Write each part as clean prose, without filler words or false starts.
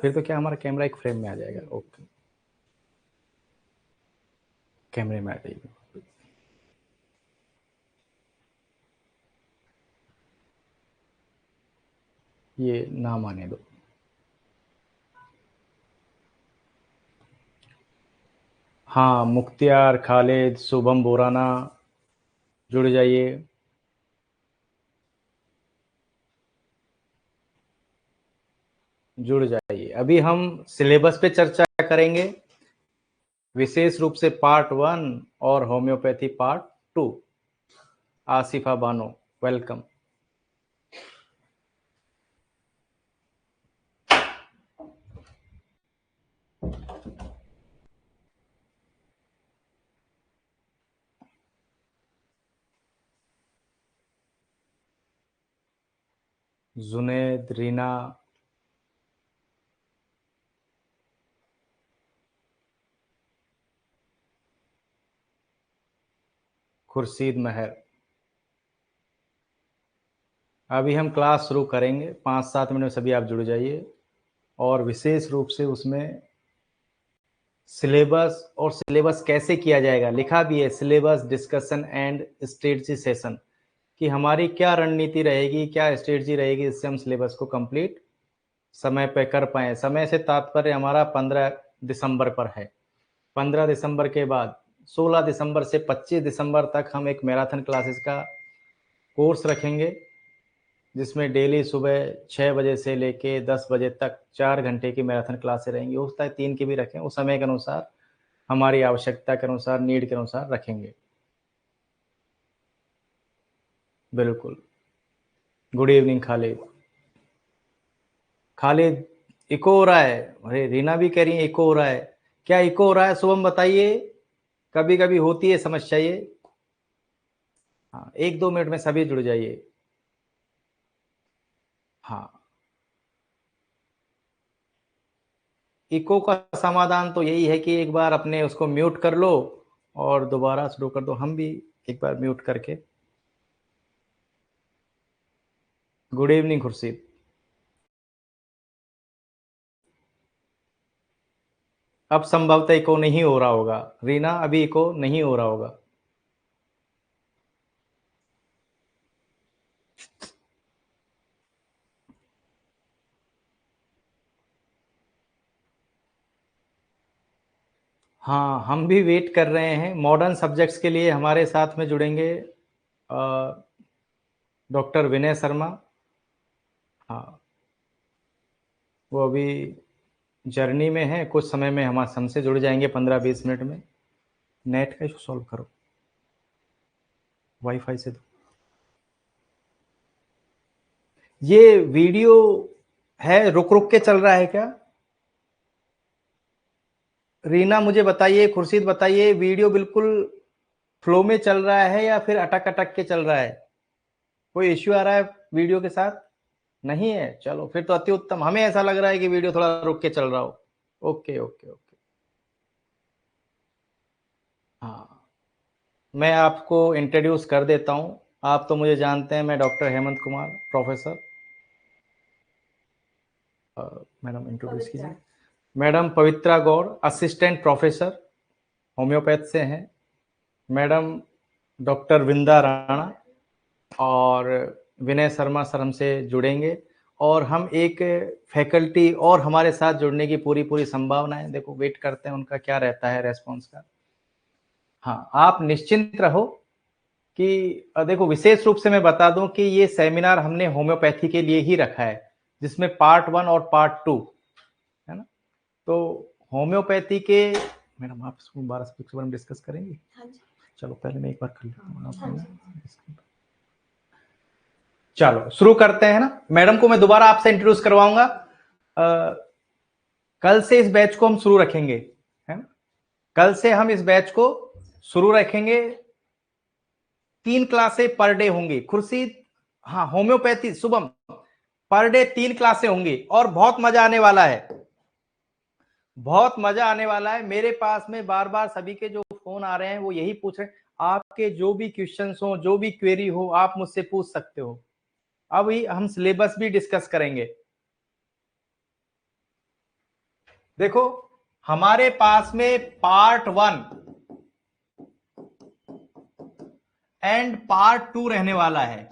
फिर तो क्या हमारा कैमरा एक फ्रेम में आ जाएगा। ओके, कैमरे में आ जाएगी। ये नाम आने दो। हाँ, मुख्तियार, खालिद, शुभम बोराना जुड़ जाइए। जुड़ जाइए। अभी हम सिलेबस पे चर्चा करेंगे, विशेष रूप से पार्ट 1 और homeopathy part 2। Asifa Bano, welcome. Junaid, Reena, Khurshid, Mehar. अभी हम क्लास शुरू करेंगे, 5-7 मिनट में सभी आप जुड़ जाइए। और विशेष रूप से उसमें सिलेबस और सिलेबस कैसे किया जाएगा लिखा भी है, syllabus discussion and strategy session, कि हमारी क्या रणनीति रहेगी, क्या स्ट्रेटजी रहेगी, इससे हम सिलेबस को कंप्लीट समय पे कर पाए। समय से तात्पर्य हमारा 15 दिसंबर पर है। 15 दिसंबर के बाद 16 दिसंबर से 25 दिसंबर तक हम एक मैराथन क्लासेस का कोर्स रखेंगे, जिसमें डेली सुबह 6 बजे से लेके 10 बजे तक 4 घंटे की मैराथन क्लासें रहेंगी। हो सकता है 3 की भी रखें, उस समय के अनुसार, हमारी आवश्यकता के अनुसार, नीड के अनुसार रखेंगे। बिल्कुल। Good evening Khalid. Khalid, echo हो रहा है। अरे रीना भी कह रही है इको हो रहा है। क्या इको हो रहा है शुभम, बताइए। कभी कभी होती है समस्या ये। हाँ, 1-2 मिनट में सभी जुड़ जाइए। हाँ, इको का समाधान तो यही है कि एक बार अपने उसको म्यूट कर लो और दोबारा शुरू कर दो। हम भी एक बार म्यूट करके। Good evening Khurshid. अब संभवतः इको नहीं हो रहा होगा। रीना, अभी इको नहीं हो रहा होगा। हाँ, हम भी वेट कर रहे हैं। मॉडर्न सब्जेक्ट्स के लिए हमारे साथ में जुड़ेंगे डॉक्टर विनय शर्मा। हाँ, वो अभी जर्नी में है, कुछ समय में हमारे हमसे जुड़ जाएंगे, 15-20 मिनट में। नेट का इशू सॉल्व करो, वाईफाई से दो। ये वीडियो है, रुक रुक के चल रहा है क्या? रीना मुझे बताइए, खुर्शीद बताइए, वीडियो बिल्कुल फ्लो में चल रहा है या फिर अटक अटक के चल रहा है? कोई इश्यू आ रहा है वीडियो के साथ? नहीं है, चलो फिर तो अति उत्तम। हमें ऐसा लग रहा है कि वीडियो थोड़ा रुक के चल रहा हो। Okay okay okay. हाँ, मैं आपको इंट्रोड्यूस कर देता हूँ। आप तो मुझे जानते हैं, मैं doctor Hemant Kumar, professor. Madam introduce कीजिए। मैडम पवित्रा गौड़, असिस्टेंट प्रोफेसर, होम्योपैथ से हैं। मैडम डॉक्टर विंदा राणा और विनय शर्मा सर हमसे जुड़ेंगे। और हम एक फैकल्टी और हमारे साथ जुड़ने की पूरी पूरी संभावना है। देखो, वेट करते हैं उनका क्या रहता है रेस्पॉन्स का। हाँ, आप निश्चिंत रहो कि देखो, विशेष रूप से मैं बता दूं कि ये सेमिनार हमने होम्योपैथी के लिए ही रखा है, जिसमें पार्ट 1 और पार्ट 2 है ना। तो होम्योपैथी के, मैडम आप इसको 12 सब्जेक्ट के बारे में डिस्कस करेंगे? हाँ जी। चलो पहले मैं एक बार कर लेता हूँ। हाँ, चलो शुरू करते हैं ना। मैडम को मैं दोबारा आपसे इंट्रोड्यूस करवाऊंगा। कल से इस बैच को हम शुरू रखेंगे, है ना। कल से हम इस बैच को शुरू रखेंगे। 3 क्लासें पर डे होंगी। खुर्शीद, हाँ, होम्योपैथी शुभम, पर डे 3 क्लासें होंगी और बहुत मजा आने वाला है। बहुत मजा आने वाला है। मेरे पास में बार बार सभी के जो फोन आ रहे हैं वो यही पूछ रहे हैं, आपके जो भी क्वेश्चंस हो, जो भी क्वेरी हो, आप मुझसे पूछ सकते हो। अब हम सिलेबस भी डिस्कस करेंगे। देखो हमारे पास में पार्ट 1 एंड पार्ट 2 रहने वाला है।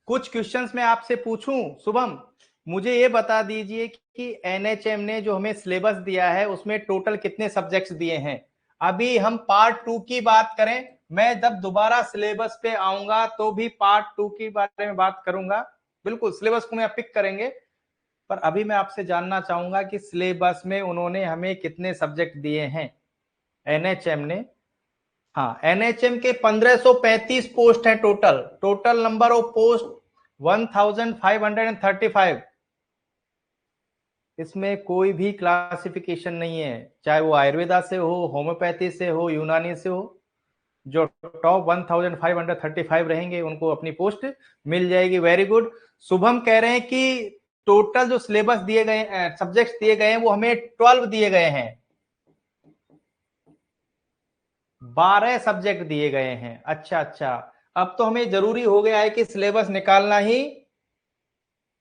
कुछ क्वेश्चंस मैं आपसे पूछूं शुभम, मुझे ये बता दीजिए कि एनएचएम ने जो हमें सिलेबस दिया है उसमें टोटल कितने सब्जेक्ट्स दिए हैं। अभी हम पार्ट 2 की बात करें, मैं जब दोबारा सिलेबस पे आऊंगा तो भी पार्ट 2 के बारे में बात करूंगा। बिल्कुल सिलेबस को मैं पिक करेंगे, पर अभी मैं आपसे जानना चाहूंगा कि सिलेबस में उन्होंने हमें कितने सब्जेक्ट दिए हैं एनएचएम ने। हाँ, एनएचएम के 1535 पोस्ट है total. Total number of post 1535। इसमें कोई भी क्लासिफिकेशन नहीं है, चाहे वो आयुर्वेदा से हो, होम्योपैथी से हो, यूनानी से हो। जो टॉप 1535 रहेंगे उनको अपनी पोस्ट मिल जाएगी। Very good. शुभम कह रहे हैं कि टोटल जो सिलेबस दिए गए, सब्जेक्ट्स दिए गए हैं वो हमें 12 दिए गए हैं, 12 सब्जेक्ट दिए गए हैं। अच्छा अच्छा, अब तो हमें जरूरी हो गया है कि सिलेबस निकालना ही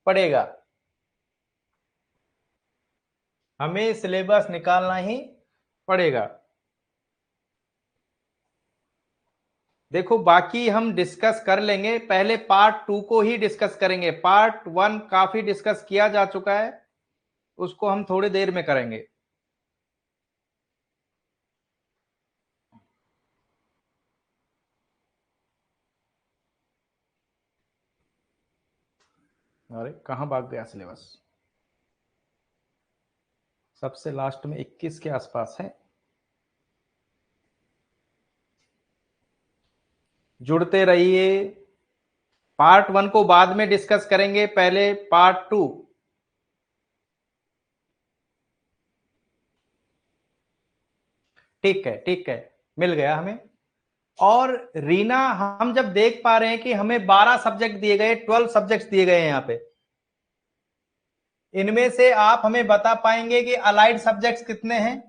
पड़ेगा, हमें सिलेबस निकालना ही पड़ेगा। देखो बाकी हम डिस्कस कर लेंगे, पहले पार्ट 2 को ही डिस्कस करेंगे। पार्ट 1 काफी डिस्कस किया जा चुका है, उसको हम थोड़ी देर में करेंगे। अरे कहां भाग गया सिलेबस, सबसे लास्ट में 21 के आसपास है। जुड़ते रहिए, पार्ट 1 को बाद में डिस्कस करेंगे, पहले पार्ट 2। ठीक है ठीक है, मिल गया हमें। और रीना, हम जब देख पा रहे हैं कि हमें 12 सब्जेक्ट दिए गए, 12 सब्जेक्ट्स दिए गए हैं यहाँ पे, इनमें से आप हमें बता पाएंगे कि अलाइड सब्जेक्ट्स कितने हैं?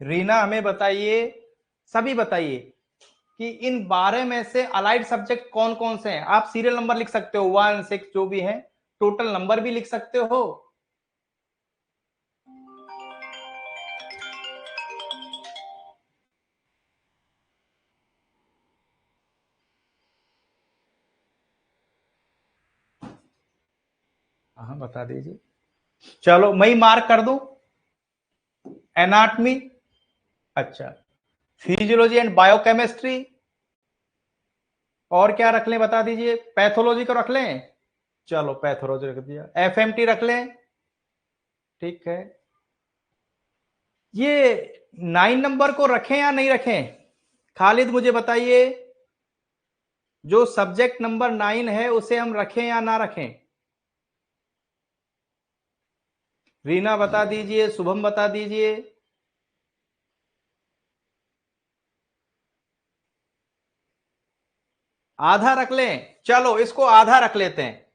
रीना हमें बताइए, सभी बताइए कि इन 12 में से अलाइड सब्जेक्ट कौन कौन से हैं। आप सीरियल नंबर लिख सकते हो, 1 6 जो भी है, टोटल नंबर भी लिख सकते हो। हाँ बता दीजिए, चलो मैं ही मार्क कर दूं। एनाटमी, अच्छा, फिजियोलॉजी एंड बायोकेमिस्ट्री, और क्या रख लें बता दीजिए। पैथोलॉजी को रख लें, चलो पैथोलॉजी रख दिया। एफएमटी रख लें, ठीक है। ये 9 नंबर को रखें या नहीं रखें? खालिद मुझे बताइए, जो सब्जेक्ट नंबर 9 है उसे हम रखें या ना रखें? रीना बता दीजिए, शुभम बता दीजिए। आधा रख लें, चलो इसको आधा रख लेते हैं,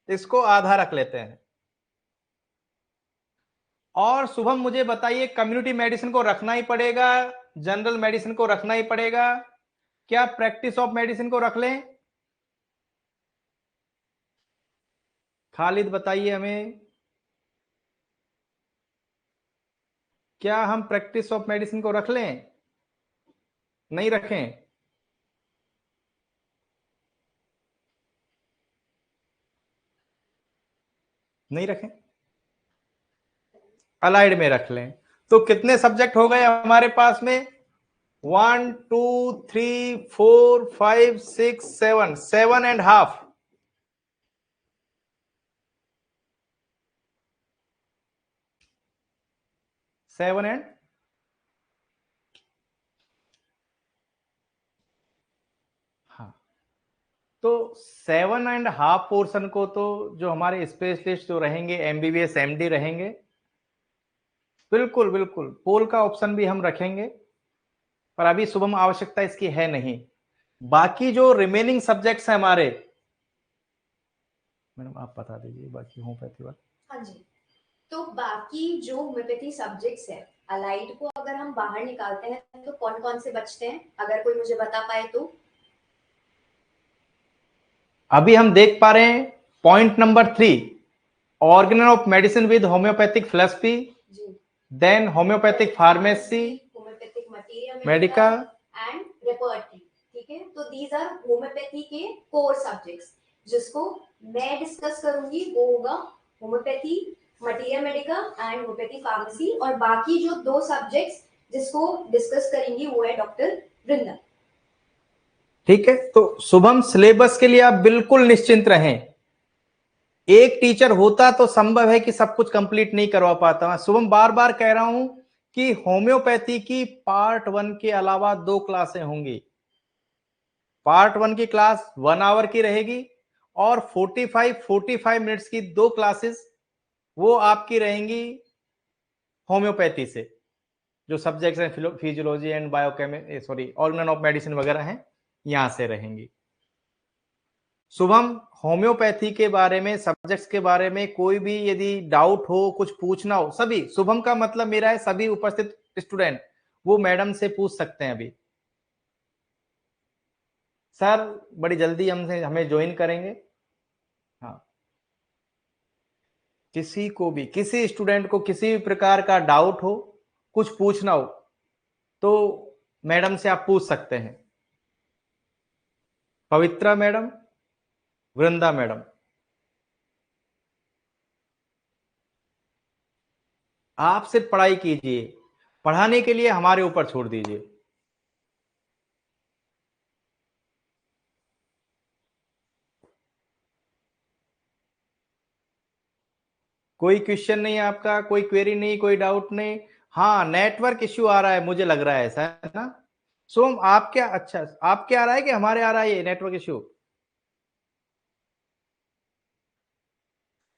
इसको आधा रख लेते हैं। और शुभम मुझे बताइए, कम्युनिटी मेडिसिन को रखना ही पड़ेगा, जनरल मेडिसिन को रखना ही पड़ेगा, क्या प्रैक्टिस ऑफ मेडिसिन को रख लें? खालिद बताइए हमें, क्या हम प्रैक्टिस ऑफ मेडिसिन को रख लें, नहीं रखें? नहीं रखें, अलाइड में रख लें। तो कितने सब्जेक्ट हो गए हमारे पास में? 1 2 3 4 5 6 7, 7.5। 7 एंड, हाँ, तो 7.5 पोर्शन को तो जो हमारे स्पेशलिस्ट जो रहेंगे, एमबीबीएस एमडी रहेंगे, बिल्कुल बिल्कुल पोल का ऑप्शन भी हम रखेंगे, पर अभी शुभम आवश्यकता इसकी है नहीं। बाकी जो रिमेनिंग सब्जेक्ट्स हैं हमारे, मैडम आप बता दीजिए बाकी होम्योपैथी वाला। हाँ जी, तो बाकी जो होम्योपैथी सब्जेक्ट्स है अलाइड को अगर हम बाहर निकालते हैं तो कौन कौन से बचते हैं, अगर कोई मुझे बता पाए तो। अभी हम देख पा रहे हैं point number 3, organon of medicine with homeopathic philosophy, then homeopathic pharmacy, homeopathic materia medica and repertory. ठीक है, तो दीज आर होम्योपैथी के कोर सब्जेक्ट्स। जिसको मैं डिस्कस करूंगी वो होगा homeopathy materia medica and homeopathy pharmacy, और बाकी जो 2 सब्जेक्ट्स जिसको डिस्कस करेंगी वो है डॉक्टर वृंदा। ठीक है, तो शुभम सिलेबस के लिए आप बिल्कुल निश्चिंत रहें। एक टीचर होता तो संभव है कि सब कुछ कंप्लीट नहीं करवा पाता। शुभम बार बार कह रहा हूं कि होम्योपैथी की पार्ट 1 के अलावा 2 क्लासें होंगी। पार्ट 1 की क्लास 1 आवर की रहेगी और 45 मिनट्स की 2 क्लासेस वो आपकी रहेंगी होम्योपैथी से, जो सब्जेक्ट्स हैं physiology and organ of medicine वगैरह हैं, यहां से रहेंगी। शुभम होम्योपैथी के बारे में, सब्जेक्ट्स के बारे में कोई भी यदि डाउट हो, कुछ पूछना हो, सभी, शुभम का मतलब मेरा है सभी उपस्थित स्टूडेंट वो मैडम से पूछ सकते हैं। अभी सर बड़ी जल्दी हमें ज्वाइन करेंगे। हाँ, किसी को भी, किसी स्टूडेंट को किसी भी प्रकार का डाउट हो, कुछ पूछना हो तो मैडम से आप पूछ सकते हैं। पवित्रा मैडम, वृंदा मैडम, आप सिर्फ पढ़ाई कीजिए, पढ़ाने के लिए हमारे ऊपर छोड़ दीजिए। कोई क्वेश्चन नहीं है आपका, कोई क्वेरी नहीं, कोई डाउट नहीं। हाँ, नेटवर्क इश्यू आ रहा है, मुझे लग रहा है ऐसा, है ना? सोम आप क्या, अच्छा आप क्या आ रहा है कि हमारे आ रहा है ये नेटवर्क इश्यू?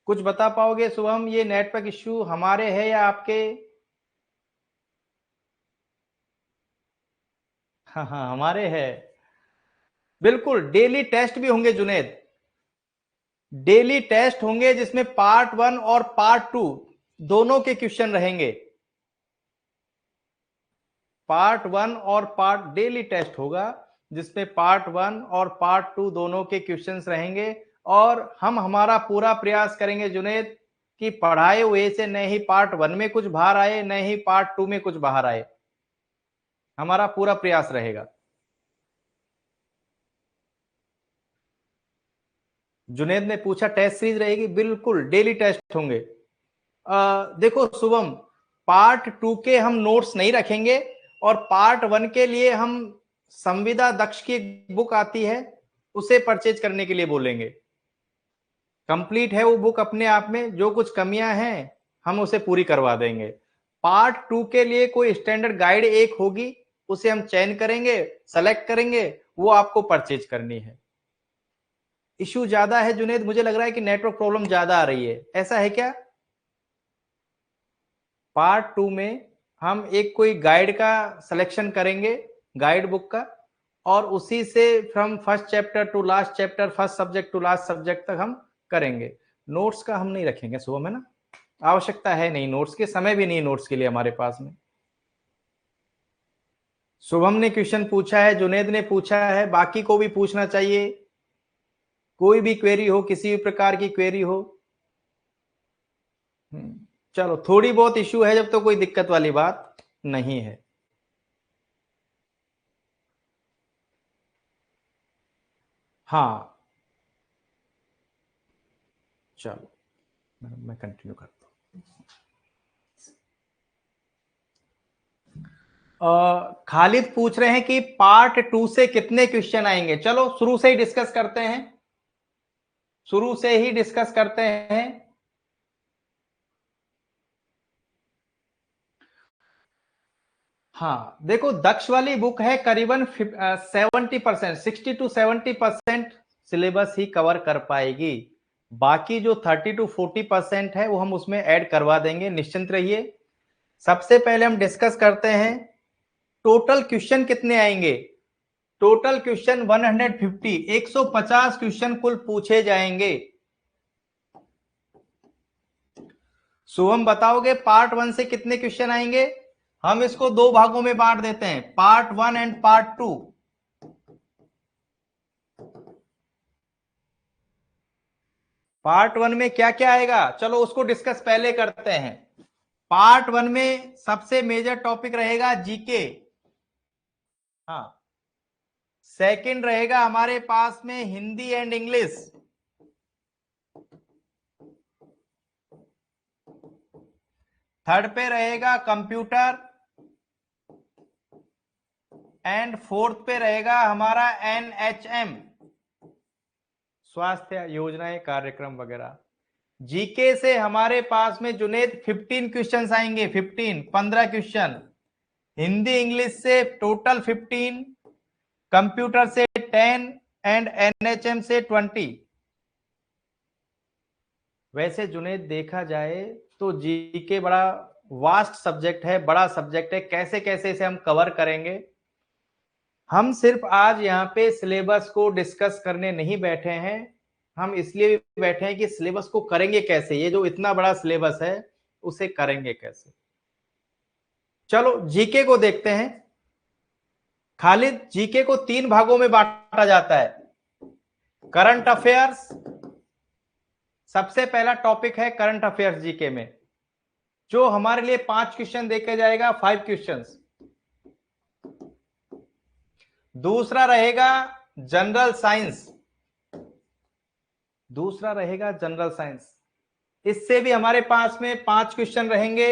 कुछ बता पाओगे शुभम, ये नेटवर्क इश्यू हमारे है या आपके? हाँ हाँ, हमारे है। बिल्कुल, डेली टेस्ट भी होंगे जुनेद, डेली टेस्ट होंगे जिसमें पार्ट 1 और पार्ट 2 दोनों के क्वेश्चन रहेंगे। पार्ट 1 और पार्ट डेली टेस्ट होगा जिसमें पार्ट 1 और पार्ट 2 दोनों के क्वेश्चंस रहेंगे। और हम हमारा पूरा प्रयास करेंगे जुनेद कि पढ़ाए हुए से न ही पार्ट 1 में कुछ बाहर आए, न ही पार्ट 2 में कुछ बाहर आए, हमारा पूरा प्रयास रहेगा। जुनेद ने पूछा टेस्ट सीरीज रहेगी, बिल्कुल डेली टेस्ट होंगे। देखो शुभम, पार्ट 2 के हम नोट्स नहीं रखेंगे और पार्ट 1 के लिए हम संविदा दक्ष की बुक आती है उसे परचेज करने के लिए बोलेंगे। कंप्लीट है वो बुक अपने आप में, जो कुछ कमियां हैं हम उसे पूरी करवा देंगे। पार्ट 2 के लिए कोई स्टैंडर्ड गाइड एक होगी, उसे हम चयन करेंगे, सेलेक्ट करेंगे, वो आपको परचेज करनी है। इश्यू ज्यादा है जुनेद, मुझे लग रहा है कि नेटवर्क प्रॉब्लम ज्यादा आ रही है, ऐसा है क्या? पार्ट 2 में हम एक कोई गाइड का सिलेक्शन करेंगे, गाइड बुक का, और उसी से from first chapter to last chapter, first subject to last subject तक हम करेंगे। नोट्स का हम नहीं रखेंगे सुबह में ना, आवश्यकता है नहीं नोट्स के, समय भी नहीं नोट्स के लिए हमारे पास में। शुभम ने क्वेश्चन पूछा है, जुनेद ने पूछा है, बाकी को भी पूछना चाहिए। कोई भी क्वेरी हो, किसी भी प्रकार की क्वेरी हो। चलो, थोड़ी बहुत इश्यू है जब तो कोई दिक्कत वाली बात नहीं है। हाँ चलो, मैं कंटिन्यू करता हूं। खालिद पूछ रहे हैं कि पार्ट 2 से कितने क्वेश्चन आएंगे। चलो शुरू से ही डिस्कस करते हैं, शुरू से ही डिस्कस करते हैं। हाँ देखो, दक्ष वाली बुक है करीबन 70%, 60-70% सिलेबस ही कवर कर पाएगी। बाकी जो 30-40% है वो हम उसमें ऐड करवा देंगे, निश्चिंत रहिए। सबसे पहले हम डिस्कस करते हैं टोटल क्वेश्चन कितने आएंगे। टोटल क्वेश्चन 150, 150 क्वेश्चन कुल पूछे जाएंगे। शुभम बताओगे पार्ट 1 से कितने क्वेश्चन आएंगे? हम इसको 2 भागों में बांट देते हैं, पार्ट 1 एंड पार्ट 2। पार्ट 1 में क्या क्या आएगा, चलो उसको डिस्कस पहले करते हैं। पार्ट 1 में सबसे मेजर टॉपिक रहेगा जीके। हाँ, सेकंड रहेगा हमारे पास में हिंदी एंड इंग्लिश। थर्ड पे रहेगा कंप्यूटर एंड फोर्थ पे रहेगा हमारा एनएचएम, स्वास्थ्य योजनाएं कार्यक्रम वगैरह। जीके से हमारे पास में जुनेद 15 क्वेश्चंस आएंगे, 15 क्वेश्चन। हिंदी इंग्लिश से टोटल 15, कंप्यूटर से 10 एंड एनएचएम से 20। वैसे जुनेद देखा जाए तो जीके बड़ा वास्ट सब्जेक्ट है, बड़ा सब्जेक्ट है, कैसे कैसे इसे हम कवर करेंगे। हम सिर्फ आज यहाँ पे सिलेबस को डिस्कस करने नहीं बैठे हैं, हम इसलिए भी बैठे हैं कि सिलेबस को करेंगे कैसे, ये जो इतना बड़ा सिलेबस है उसे करेंगे कैसे। चलो जीके को देखते हैं। खालिद, जीके को 3 भागों में बांटा जाता है। करंट अफेयर्स, सबसे पहला टॉपिक है करंट अफेयर्स जीके में, जो हमारे लिए 5 क्वेश्चन देके जाएगा, 5 क्वेश्चंस। दूसरा रहेगा जनरल साइंस, दूसरा रहेगा जनरल साइंस, इससे भी हमारे पास में 5 क्वेश्चन रहेंगे।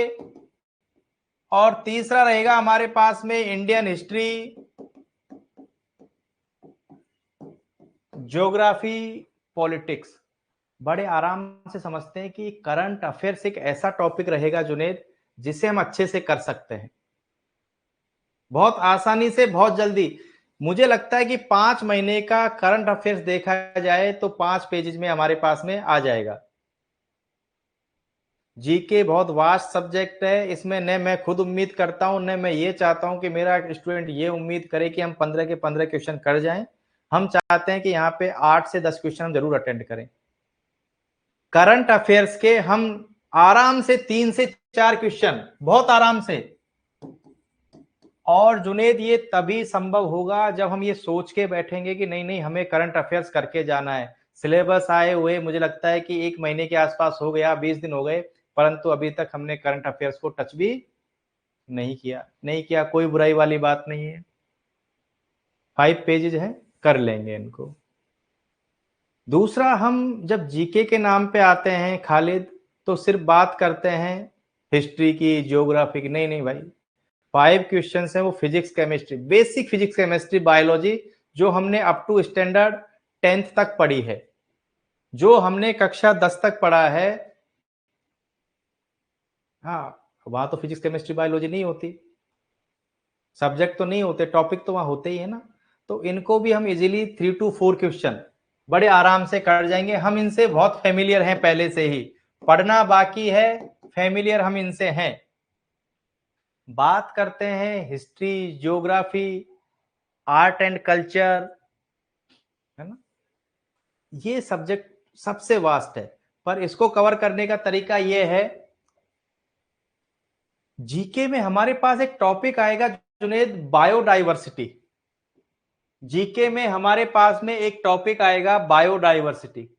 और तीसरा रहेगा हमारे पास में इंडियन हिस्ट्री, ज्योग्राफी, पॉलिटिक्स। बड़े आराम से समझते हैं कि करंट अफेयर्स एक ऐसा टॉपिक रहेगा जुनेद जिसे हम अच्छे से कर सकते हैं, बहुत आसानी से, बहुत जल्दी। मुझे लगता है कि 5 महीने का करंट अफेयर्स देखा जाए तो 5 पेजेस में हमारे पास में आ जाएगा। जीके बहुत वास्ट सब्जेक्ट है, इसमें न मैं खुद उम्मीद करता हूं, न मैं ये चाहता हूं कि मेरा स्टूडेंट ये उम्मीद करे कि हम 15 के 15 क्वेश्चन कर जाएं। हम चाहते हैं कि यहाँ पे 8 से 10 क्वेश्चन हम जरूर अटेंड करें। करंट अफेयर्स के हम आराम से 3 से 4 क्वेश्चन, बहुत आराम से। और जुनेद ये तभी संभव होगा जब हम ये सोच के बैठेंगे कि नहीं नहीं हमें करंट अफेयर्स करके जाना है। सिलेबस आए हुए मुझे लगता है कि 1 महीने के आसपास हो गया, 20 दिन हो गए, परंतु अभी तक हमने करंट अफेयर्स को टच भी नहीं किया। कोई बुराई वाली बात नहीं है, 5 पेजेज हैं, कर लेंगे इनको। दूसरा, हम जब जीके के नाम पे आते हैं खालिद, तो सिर्फ बात करते हैं हिस्ट्री की, ज्योग्राफी की। नहीं भाई, 5 क्वेश्चन है वो physics chemistry, basic physics chemistry biology, जो हमने अप टू स्टैंडर्ड 10th तक पढ़ी है, जो हमने कक्षा 10 तक पढ़ा है। हाँ, वहां तो फिजिक्स केमिस्ट्री बायोलॉजी नहीं होती, सब्जेक्ट तो नहीं होते, टॉपिक तो वहां होते ही है ना। तो इनको भी हम इजीली 3 to 4 क्वेश्चन बड़े आराम से कर जाएंगे। हम इनसे बहुत फेमिलियर हैं पहले से ही, पढ़ना बाकी है, फेमिलियर हम इनसे हैं। बात करते हैं history, geography, art and culture, है ना। ये सब्जेक्ट सबसे वास्ट है, पर इसको कवर करने का तरीका ये है। जीके में हमारे पास एक टॉपिक आएगा जुनेद, बायोडाइवर्सिटी। जीके में हमारे पास में एक टॉपिक आएगा बायोडाइवर्सिटी।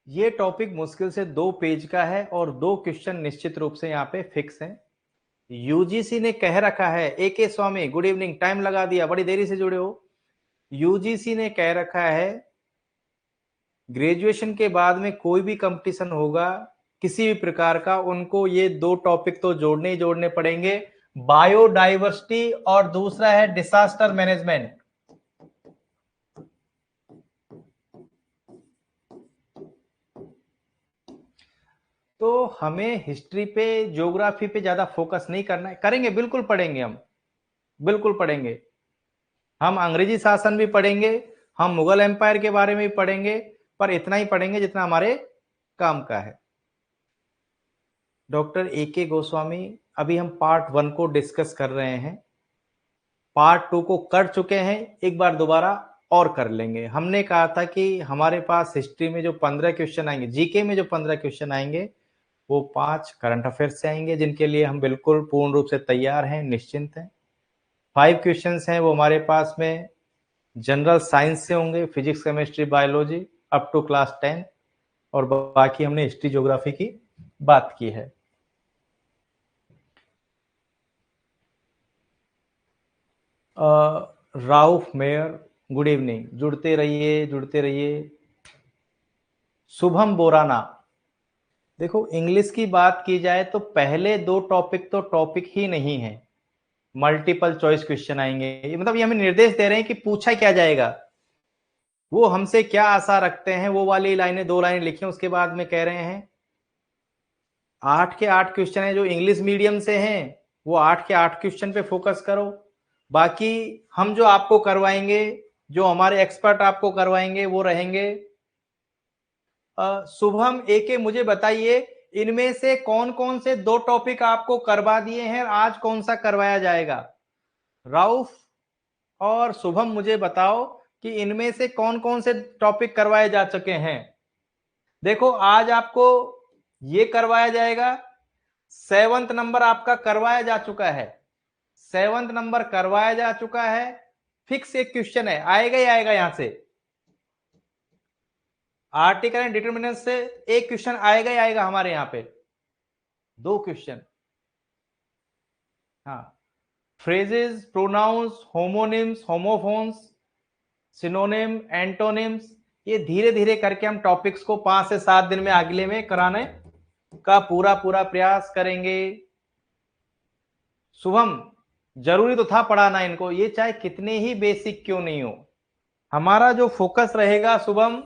ये टॉपिक मुश्किल से 2 पेज का है और 2 क्वेश्चन निश्चित रूप से यहाँ पे फिक्स हैं। यूजीसी ने कह रखा है, AK स्वामी गुड इवनिंग, टाइम लगा दिया, बड़ी देरी से जुड़े हो। यूजीसी ने कह रखा है ग्रेजुएशन के बाद में कोई भी कंपटीशन होगा किसी भी प्रकार का, उनको ये 2 टॉपिक तो जोड़ने ही जोड़ने पड़ेंगे, बायोडाइवर्सिटी और दूसरा है डिजास्टर मैनेजमेंट। तो हमें हिस्ट्री पे, ज्योग्राफी पे ज्यादा फोकस नहीं करना है, करेंगे, बिल्कुल पढ़ेंगे, हम बिल्कुल पढ़ेंगे। हम अंग्रेजी शासन भी पढ़ेंगे, हम मुगल एम्पायर के बारे में भी पढ़ेंगे, पर इतना ही पढ़ेंगे जितना हमारे काम का है। डॉक्टर AK गोस्वामी, अभी हम पार्ट 1 को डिस्कस कर रहे हैं, पार्ट 2 को कर चुके हैं, एक बार दोबारा और कर लेंगे। हमने कहा था कि हमारे पास हिस्ट्री में जो 15 क्वेश्चन आएंगे, जीके में जो 15 क्वेश्चन आएंगे, वो 5 करंट अफेयर्स से आएंगे, जिनके लिए हम बिल्कुल पूर्ण रूप से तैयार हैं, निश्चिंत हैं। 5 क्वेश्चंस हैं वो हमारे पास में जनरल साइंस से होंगे, physics, chemistry, biology up to class 10, और बाकी हमने हिस्ट्री, ज्योग्राफी की बात की है। राउफ मेयर, गुड इवनिंग, जुड़ते रहिए, जुड़ते रहिए। शुभम बोराना, देखो इंग्लिश की बात की जाए तो पहले 2 टॉपिक तो टॉपिक ही नहीं है, मल्टीपल चॉइस क्वेश्चन आएंगे, मतलब ये हमें निर्देश दे रहे हैं कि पूछा क्या जाएगा, वो हमसे क्या आशा रखते हैं, वो वाली लाइनें 2 लाइनें लिखी, उसके बाद में कह रहे हैं 8 के 8 क्वेश्चन है जो इंग्लिश मीडियम से हैं, वो 8 के 8 क्वेश्चन पे फोकस करो। बाकी हम जो आपको करवाएंगे, जो हमारे एक्सपर्ट आपको करवाएंगे वो रहेंगे। शुभम एके, मुझे बताइए इनमें से कौन कौन से 2 टॉपिक आपको करवा दिए हैं, आज कौन सा करवाया जाएगा? राउफ और शुभम मुझे बताओ कि इनमें से कौन कौन से टॉपिक करवाए जा चुके हैं। देखो आज आपको ये करवाया जाएगा, 7th नंबर आपका करवाया जा चुका है, 7th नंबर करवाया जा चुका है। फिक्स एक क्वेश्चन है, आएगा ही आएगा, यहां से आर्टिकल एंड डिटरमिनेंट से एक क्वेश्चन आएगा ही आएगा हमारे यहां पे, 2 क्वेश्चन। हाँ, phrases, pronouns, homonyms, homophones, synonym, antonyms, ये धीरे धीरे करके हम टॉपिक्स को 5 से 7 दिन में अगले में कराने का पूरा पूरा प्रयास करेंगे। शुभम, जरूरी तो था पढ़ाना इनको, ये चाहे कितने ही बेसिक क्यों नहीं हो। हमारा जो फोकस रहेगा शुभम,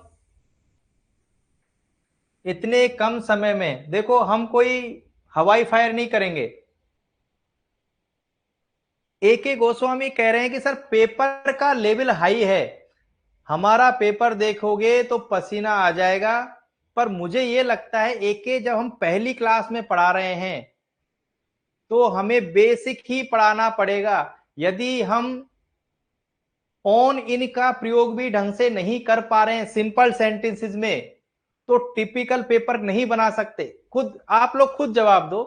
इतने कम समय में, देखो हम कोई हवाई फायर नहीं करेंगे। AK गोस्वामी कह रहे हैं कि सर पेपर का लेवल हाई है, हमारा पेपर देखोगे तो पसीना आ जाएगा। पर मुझे ये लगता है AK, जब हम पहली क्लास में पढ़ा रहे हैं तो हमें बेसिक ही पढ़ाना पड़ेगा। यदि हम ऑन इन का प्रयोग भी ढंग से नहीं कर पा रहे हैं सिंपल सेंटेंसेस में, तो टिपिकल पेपर नहीं बना सकते। खुद आप लोग खुद जवाब दो।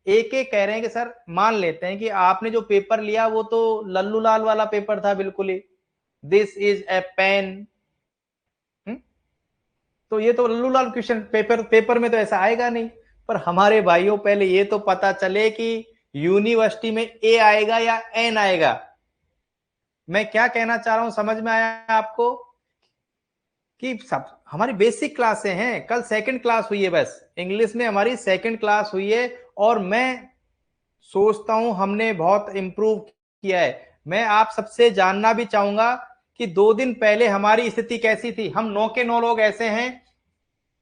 एक कह रहे हैं कि सर मान लेते हैं कि आपने जो पेपर लिया वो तो लल्लू लाल वाला पेपर था बिल्कुल ही, दिस इज ए पेन, तो ये तो लल्लू लाल क्वेश्चन पेपर में तो ऐसा आएगा नहीं। पर हमारे भाइयों पहले ये तो पता चले कि यूनिवर्सिटी में ए आएगा या एन आएगा। मैं क्या कहना चाह रहा हूं, समझ में आया आपको? कि सब हमारी बेसिक क्लासें हैं, कल 2nd क्लास हुई है, बस इंग्लिश में हमारी 2nd क्लास हुई है, और मैं सोचता हूं हमने बहुत इंप्रूव किया है। मैं आप सबसे जानना भी चाहूंगा कि 2 दिन पहले हमारी स्थिति कैसी थी। हम 9 के 9 लोग ऐसे हैं,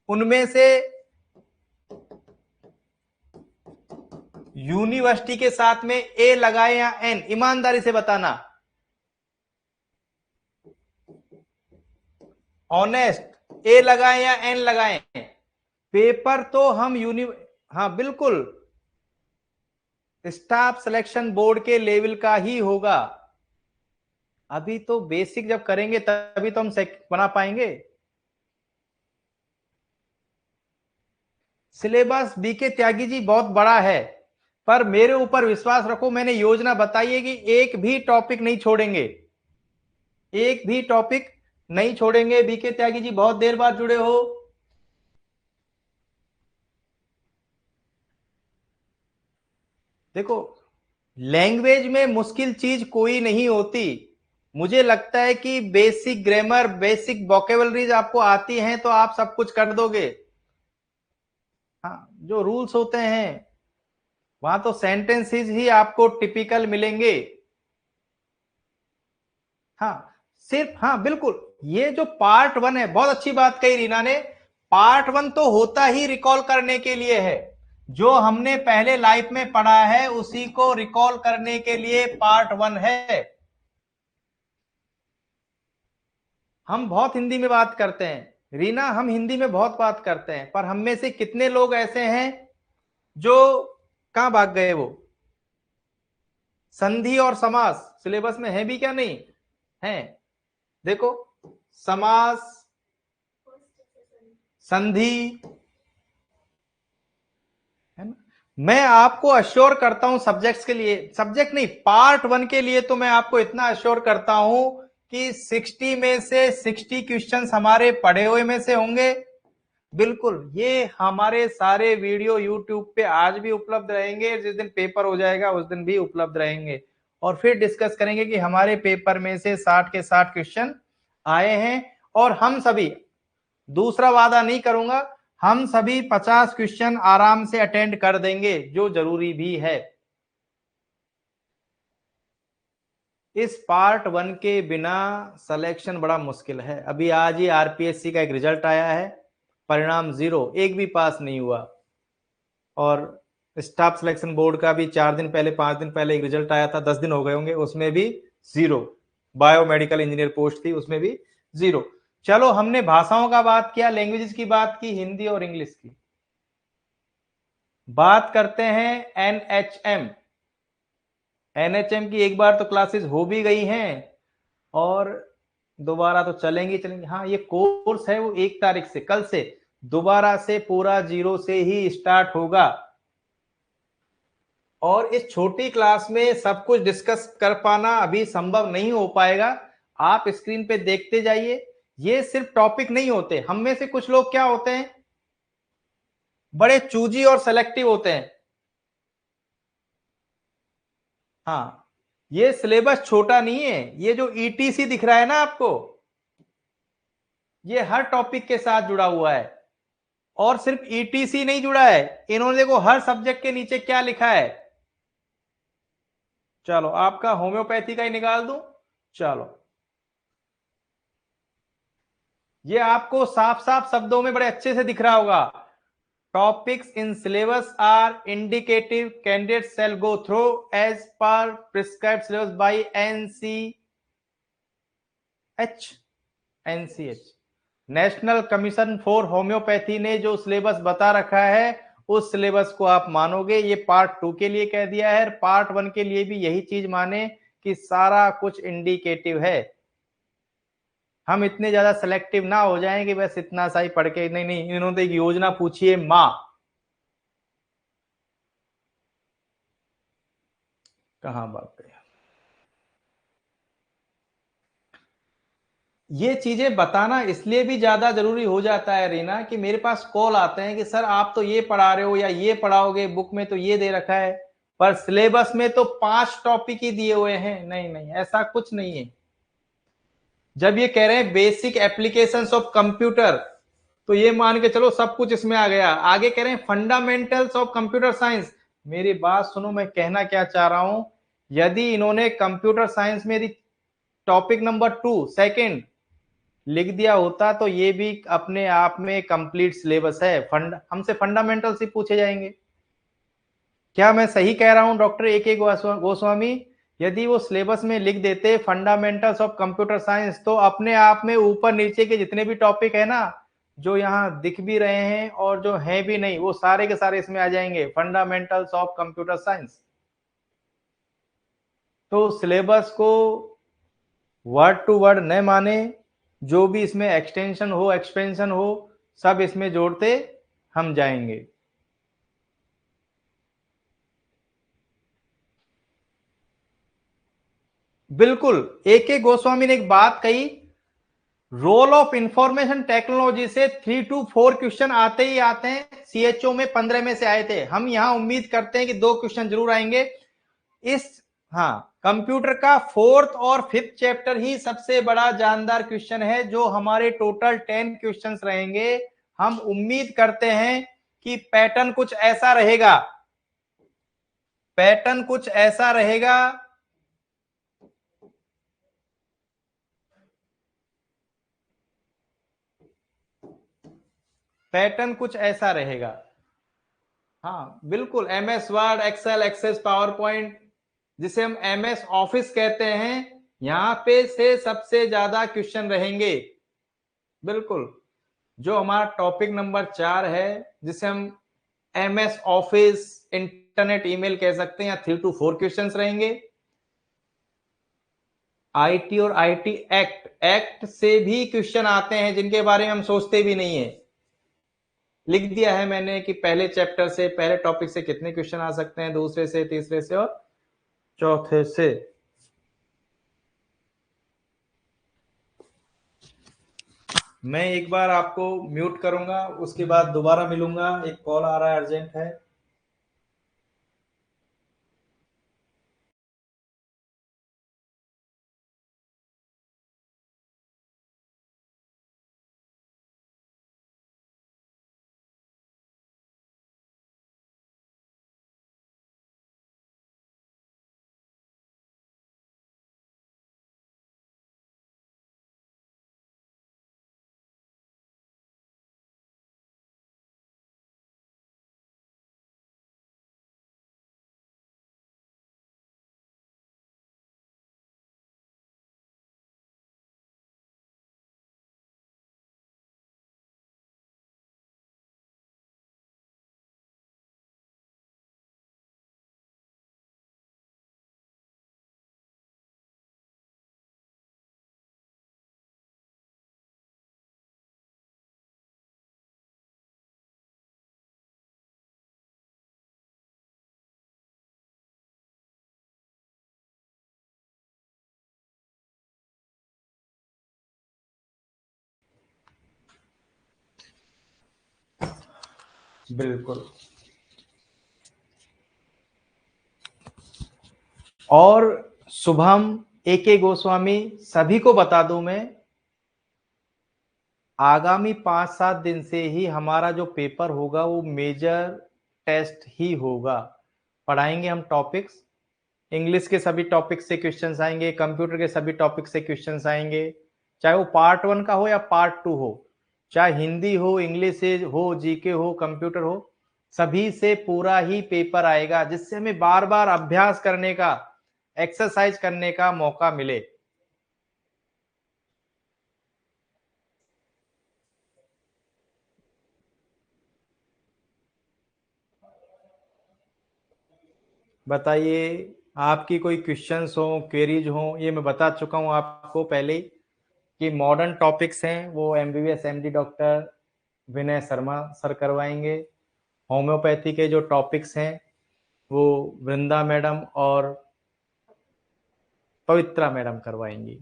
उनमें से यूनिवर्सिटी के साथ में ए लगाए या एन, ईमानदारी से बताना, ऑनेस्ट, ए लगाएं या एन लगाएं? पेपर तो हम हाँ बिल्कुल स्टाफ सिलेक्शन बोर्ड के लेवल का ही होगा। अभी तो बेसिक जब करेंगे तभी तो हम बना पाएंगे। सिलेबस बीके त्यागी जी बहुत बड़ा है, पर मेरे ऊपर विश्वास रखो, मैंने योजना बताई है कि एक भी टॉपिक नहीं छोड़ेंगे, एक भी टॉपिक नहीं छोड़ेंगे। बीके त्यागी जी बहुत देर बाद जुड़े हो। देखो लैंग्वेज में मुश्किल चीज कोई नहीं होती। मुझे लगता है कि बेसिक ग्रामर, बेसिक वोकेबलरीज आपको आती हैं तो आप सब कुछ कर दोगे। हाँ, जो रूल्स होते हैं वहां तो सेंटेंसेस ही आपको टिपिकल मिलेंगे। हाँ सिर्फ, हाँ बिल्कुल, ये जो पार्ट 1 है, बहुत अच्छी बात कही रीना ने, पार्ट 1 तो होता ही रिकॉल करने के लिए है। जो हमने पहले लाइफ में पढ़ा है उसी को रिकॉल करने के लिए पार्ट 1 है। हम बहुत हिंदी में बात करते हैं रीना, हम हिंदी में बहुत बात करते हैं, पर हम में से कितने लोग ऐसे हैं जो, कहां भाग गए वो? संधि और समास सिलेबस में है भी क्या? नहीं है। देखो समास, संधि, मैं आपको अश्योर करता हूं सब्जेक्ट्स के लिए, सब्जेक्ट नहीं पार्ट 1 के लिए, तो मैं आपको इतना अश्योर करता हूं कि 60 में से 60 क्वेश्चंस हमारे पढ़े हुए में से होंगे। बिल्कुल, ये हमारे सारे वीडियो यूट्यूब पे आज भी उपलब्ध रहेंगे, जिस दिन पेपर हो जाएगा उस दिन भी उपलब्ध रहेंगे, और फिर डिस्कस करेंगे कि हमारे पेपर में से 60 के 60 क्वेश्चन आए हैं। और हम सभी, दूसरा वादा नहीं करूंगा, हम सभी 50 क्वेश्चन आराम से अटेंड कर देंगे, जो जरूरी भी है। इस पार्ट 1 के बिना सिलेक्शन बड़ा मुश्किल है। अभी आज ही आरपीएससी का एक रिजल्ट आया है, परिणाम 0, एक भी पास नहीं हुआ। और स्टाफ सिलेक्शन बोर्ड का भी 4 दिन पहले 5 दिन पहले एक रिजल्ट आया था, 10 दिन हो गए होंगे, उसमें भी 0। बायोमेडिकल इंजीनियर पोस्ट थी, उसमें भी 0। चलो, हमने भाषाओं का बात किया, लैंग्वेजेस की बात की, हिंदी और इंग्लिश की बात करते हैं। एनएचएम, एनएचएम की एक बार तो क्लासेस हो भी गई हैं और दोबारा तो चलेंगी। हाँ, ये कोर्स है वो 1 तारीख से, कल से दोबारा से पूरा 0 से ही स्टार्ट होगा। और इस छोटी क्लास में सब कुछ डिस्कस कर पाना अभी संभव नहीं हो पाएगा। आप स्क्रीन पे देखते जाइए, ये सिर्फ टॉपिक नहीं होते। हम में से कुछ लोग क्या होते हैं, बड़े चूजी और सेलेक्टिव होते हैं। हाँ, ये सिलेबस छोटा नहीं है, ये जो ईटीसी दिख रहा है ना आपको, ये हर टॉपिक के साथ जुड़ा हुआ है। और सिर्फ ईटीसी नहीं जुड़ा है, इन्होंने देखो हर सब्जेक्ट के नीचे क्या लिखा है। चलो, आपका होम्योपैथी का ही निकाल दूं। चलो, ये आपको साफ साफ शब्दों में बड़े अच्छे से दिख रहा होगा। Topics in syllabus are indicative, candidate shall go through as per prescribed syllabus by NCH, national commission for homeopathy ने जो सिलेबस बता रखा है, उस सिलेबस को आप मानोगे। ये पार्ट 2 के लिए कह दिया है, पार्ट 1 के लिए भी यही चीज माने कि सारा कुछ इंडिकेटिव है। हम इतने ज्यादा सिलेक्टिव ना हो जाएं कि बस इतना सा ही पढ़ के, नहीं नहीं, इन्होंने तो एक योजना पूछी है माँ। कहां बात गई, ये चीजें बताना इसलिए भी ज्यादा जरूरी हो जाता है रीना, कि मेरे पास कॉल आते हैं कि सर आप तो ये पढ़ा रहे हो या ये पढ़ाओगे, बुक में तो ये दे रखा है, पर सिलेबस में तो 5 टॉपिक ही दिए हुए हैं। नहीं नहीं, ऐसा कुछ नहीं है। जब ये कह रहे हैं बेसिक एप्लीकेशंस ऑफ कंप्यूटर, तो ये मान के चलो सब कुछ इसमें आ गया। आगे कह रहे हैं फंडामेंटल्स ऑफ कंप्यूटर साइंस। मेरी बात सुनो, मैं कहना क्या चाह रहा हूं, यदि इन्होंने कंप्यूटर साइंस में टॉपिक नंबर 2 सेकंड लिख दिया होता, तो ये भी अपने आप में कंप्लीट सिलेबस है। हमसे फंडामेंटल्स ही पूछे जाएंगे। क्या मैं सही कह रहा हूं डॉक्टर ए के गोस्वामी? यदि वो सिलेबस में लिख देते फंडामेंटल्स ऑफ कंप्यूटर साइंस, तो अपने आप में ऊपर नीचे के जितने भी टॉपिक है ना, जो यहाँ दिख भी रहे हैं और जो हैं भी नहीं, वो सारे के सारे इसमें आ जाएंगे, फंडामेंटल्स ऑफ कंप्यूटर साइंस। तो सिलेबस को वर्ड टू वर्ड न माने, जो भी इसमें एक्सटेंशन हो एक्सपेंशन हो, सब इसमें जोड़ते हम जाएंगे। बिल्कुल, ए के गोस्वामी ने एक बात कही, रोल ऑफ इंफॉर्मेशन टेक्नोलॉजी से 3 to 4 क्वेश्चन आते ही आते हैं। सीएचओ में 15 में से आए थे, हम यहां उम्मीद करते हैं कि 2 क्वेश्चन जरूर आएंगे। हाँ, कंप्यूटर का 4th और 5th चैप्टर ही सबसे बड़ा जानदार क्वेश्चन है, जो हमारे टोटल 10 क्वेश्चंस रहेंगे। हम उम्मीद करते हैं कि पैटर्न कुछ ऐसा रहेगा, पैटर्न कुछ ऐसा रहेगा। पैटर्न कुछ ऐसा रहेगा। हाँ बिल्कुल, MS Word, Excel, Access, PowerPoint, जिसे हम एमएस ऑफिस कहते हैं, यहां पे से सबसे ज्यादा क्वेश्चन रहेंगे। बिल्कुल, जो हमारा टॉपिक नंबर 4 है, जिसे हम एमएस ऑफिस, इंटरनेट ईमेल कह सकते हैं, 3 to 4 क्वेश्चंस रहेंगे। आईटी और आईटी एक्ट से भी क्वेश्चन आते हैं, जिनके बारे में हम सोचते भी नहीं है। लिख दिया है मैंने कि पहले चैप्टर से, पहले टॉपिक से कितने क्वेश्चन आ सकते हैं, दूसरे से, तीसरे से और चौथे से। मैं एक बार आपको म्यूट करूंगा, उसके बाद दोबारा मिलूंगा, एक कॉल आ रहा है, अर्जेंट है। बिल्कुल। और शुभम, AK गोस्वामी, सभी को बता दूं मैं, आगामी 5-7 दिन से ही हमारा जो पेपर होगा वो मेजर टेस्ट ही होगा। पढ़ाएंगे हम टॉपिक्स, इंग्लिश के सभी टॉपिक से क्वेश्चंस आएंगे, कंप्यूटर के सभी टॉपिक से क्वेश्चंस आएंगे, चाहे वो पार्ट 1 का हो या पार्ट 2 हो, चाहे हिंदी हो, इंग्लिश हो, जीके हो, कंप्यूटर हो, सभी से पूरा ही पेपर आएगा, जिससे हमें बार बार अभ्यास करने का, एक्सरसाइज करने का मौका मिले। बताइए, आपकी कोई क्वेश्चंस हो, क्वेरीज हो। ये मैं बता चुका हूं आपको पहले ही कि मॉडर्न टॉपिक्स हैं वो MBBS MD doctor Vinay Sharma sir करवाएंगे। होम्योपैथी के जो टॉपिक्स हैं वो वृंदा मैडम और पवित्रा मैडम करवाएंगी।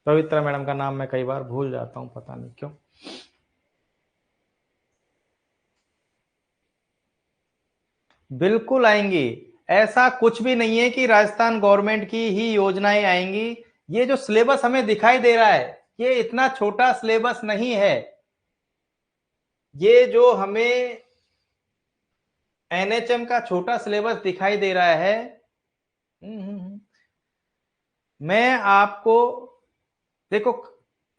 पवित्रा मैडम का नाम मैं कई बार भूल जाता हूं, पता नहीं क्यों। बिल्कुल आएंगी, ऐसा कुछ भी नहीं है कि राजस्थान गवर्नमेंट की ही योजनाएं आएंगी। ये जो सिलेबस हमें दिखाई दे रहा है, ये इतना छोटा सिलेबस नहीं है। ये जो हमें NHM का छोटा सिलेबस दिखाई दे रहा है, मैं आपको, देखो,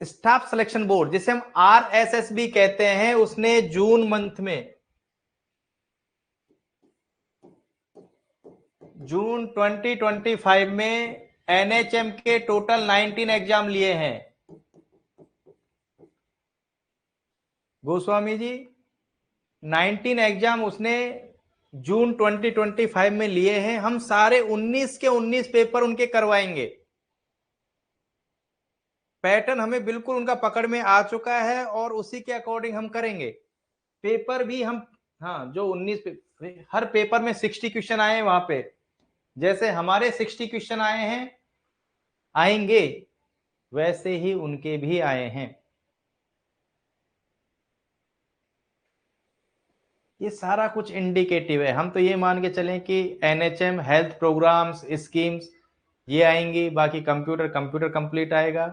स्टाफ सिलेक्शन बोर्ड जिसे हम RSSB कहते हैं, उसने जून मंथ में, जून 2025 में NHM के टोटल 19 एग्जाम लिए हैं। गोस्वामी जी, 19 एग्जाम उसने जून 2025 में लिए हैं। हम सारे 19 के 19 पेपर उनके करवाएंगे। पैटर्न हमें बिल्कुल उनका पकड़ में आ चुका है और उसी के अकॉर्डिंग हम करेंगे। पेपर भी हम, हाँ, जो 19 हर पेपर में 60 क्वेश्चन आए हैं, वहां पे जैसे हमारे 60 क्वेश्चन आए हैं, आएंगे, वैसे ही उनके भी आए हैं। ये सारा कुछ इंडिकेटिव है। हम तो ये मान के चलें कि NHM हेल्थ प्रोग्राम्स, स्कीम्स ये आएंगी, बाकी कंप्यूटर कंप्लीट आएगा।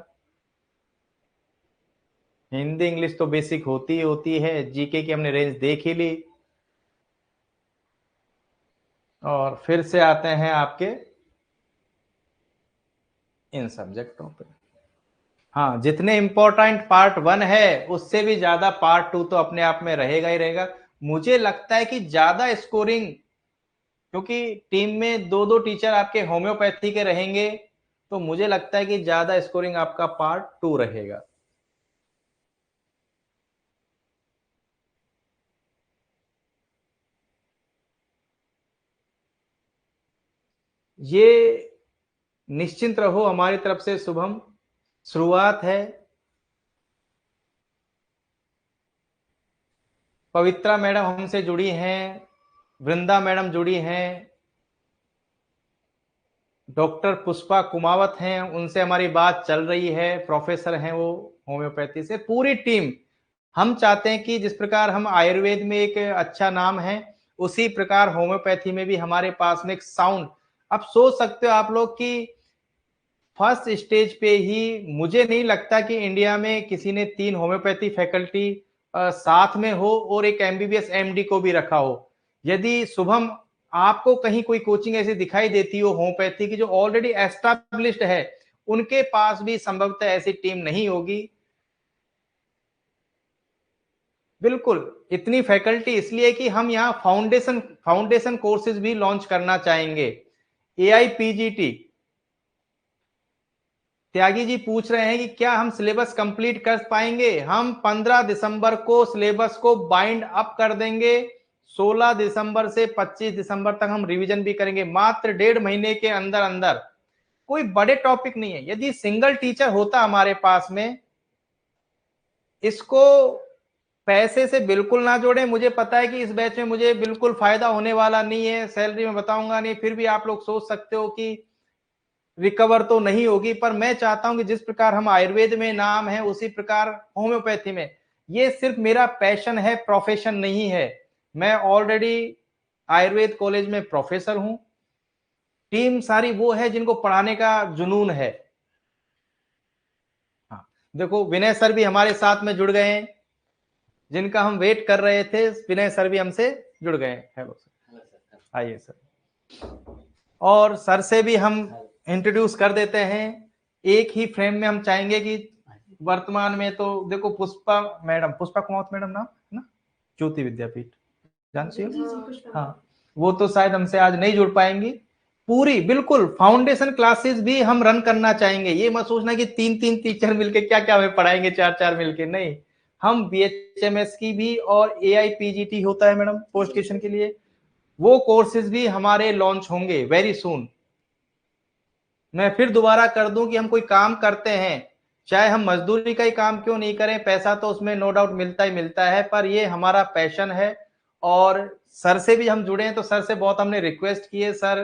हिंदी इंग्लिश तो बेसिक होती ही होती है, जीके की हमने रेंज देख ही ली। और फिर से आते हैं आपके इन सब्जेक्टों पे। हाँ, जितने इंपॉर्टेंट पार्ट 1 है उससे भी ज्यादा पार्ट 2 तो अपने आप में रहेगा ही रहेगा। मुझे लगता है कि ज्यादा स्कोरिंग, क्योंकि टीम में 2-2 टीचर आपके होम्योपैथी के रहेंगे, तो मुझे लगता है कि ज्यादा स्कोरिंग आपका पार्ट 2 रहेगा। ये निश्चिंत रहो, हमारी तरफ से शुभम, शुरुआत है। पवित्रा मैडम हमसे जुड़ी हैं, वृंदा मैडम जुड़ी हैं, डॉक्टर पुष्पा कुमावत हैं, उनसे हमारी बात चल रही है, प्रोफेसर हैं वो होम्योपैथी से। पूरी टीम, हम चाहते हैं कि जिस प्रकार हम आयुर्वेद में एक अच्छा नाम है, उसी प्रकार होम्योपैथी में भी हमारे पास में एक साउंड, अब सोच सकते हो आप लोग कि फर्स्ट स्टेज पे ही मुझे नहीं लगता कि इंडिया में किसी ने 3 होम्योपैथी फैकल्टी साथ में हो और एक एमबीबीएस एमडी को भी रखा हो। यदि शुभम आपको कहीं कोई कोचिंग ऐसी दिखाई देती हो होम्योपैथी की जो ऑलरेडी एस्टैब्लिश्ड है, उनके पास भी संभवतः ऐसी टीम नहीं होगी। बिल्कुल, इतनी फैकल्टी इसलिए कि हम यहाँ फाउंडेशन कोर्सेज भी लॉन्च करना चाहेंगे। एआईपीजीटी, त्यागी जी पूछ रहे हैं कि क्या हम सिलेबस कंप्लीट कर पाएंगे? हम 15 दिसंबर को सिलेबस को बाइंड अप कर देंगे। 16 दिसंबर से 25 दिसंबर तक हम रिवीजन भी करेंगे, मात्र 1.5 महीने के अंदर अंदर। कोई बड़े टॉपिक नहीं है। यदि सिंगल टीचर होता हमारे पास में, इसको पैसे से बिल्कुल ना जोड़ें। मुझे पता है कि इस बैच में मुझे बिल्कुल फायदा होने वाला नहीं है, सैलरी में बताऊंगा नहीं, फिर भी आप लोग सोच सकते हो कि रिकवर तो नहीं होगी, पर मैं चाहता हूं कि जिस प्रकार हम आयुर्वेद में नाम है उसी प्रकार होम्योपैथी में, ये सिर्फ मेरा पैशन है, प्रोफेशन नहीं है। मैं ऑलरेडी आयुर्वेद कॉलेज में प्रोफेसर हूं, टीम सारी वो है जिनको पढ़ाने का जुनून है। हाँ, देखो विनय सर भी हमारे साथ में जुड़ गए हैं, जिनका हम वेट कर रहे थे, विनय सर भी हमसे जुड़ गए। हेलो सर, आइए सर। और सर से भी हम इंट्रोड्यूस कर देते हैं। एक ही फ्रेम में हम चाहेंगे कि वर्तमान में तो देखो पुष्पा मैडम, पुष्पा कुमावत मैडम नाम है ना, ज्योति विद्यापीठ, जानती हो? हाँ, वो तो शायद हमसे आज नहीं जुड़ पाएंगी। पूरी बिल्कुल फाउंडेशन क्लासेस भी हम रन करना चाहेंगे। ये मत सोचना कि 3-3 टीचर मिलके क्या क्या हमें पढ़ाएंगे, 4-4 मिलके, नहीं। हम बीएचएमएस की भी और एआईपीजीटी होता है मैडम पोस्ट ग्रेजुएशन के लिए, वो कोर्सेज भी हमारे लॉन्च होंगे वेरी सून। मैं फिर दोबारा कर दूं कि हम कोई काम करते हैं, चाहे हम मजदूरी का ही काम क्यों नहीं करें, पैसा तो उसमें नो डाउट मिलता ही मिलता है, पर ये हमारा पैशन है। और सर से भी हम जुड़े हैं, तो सर से बहुत हमने रिक्वेस्ट की है, सर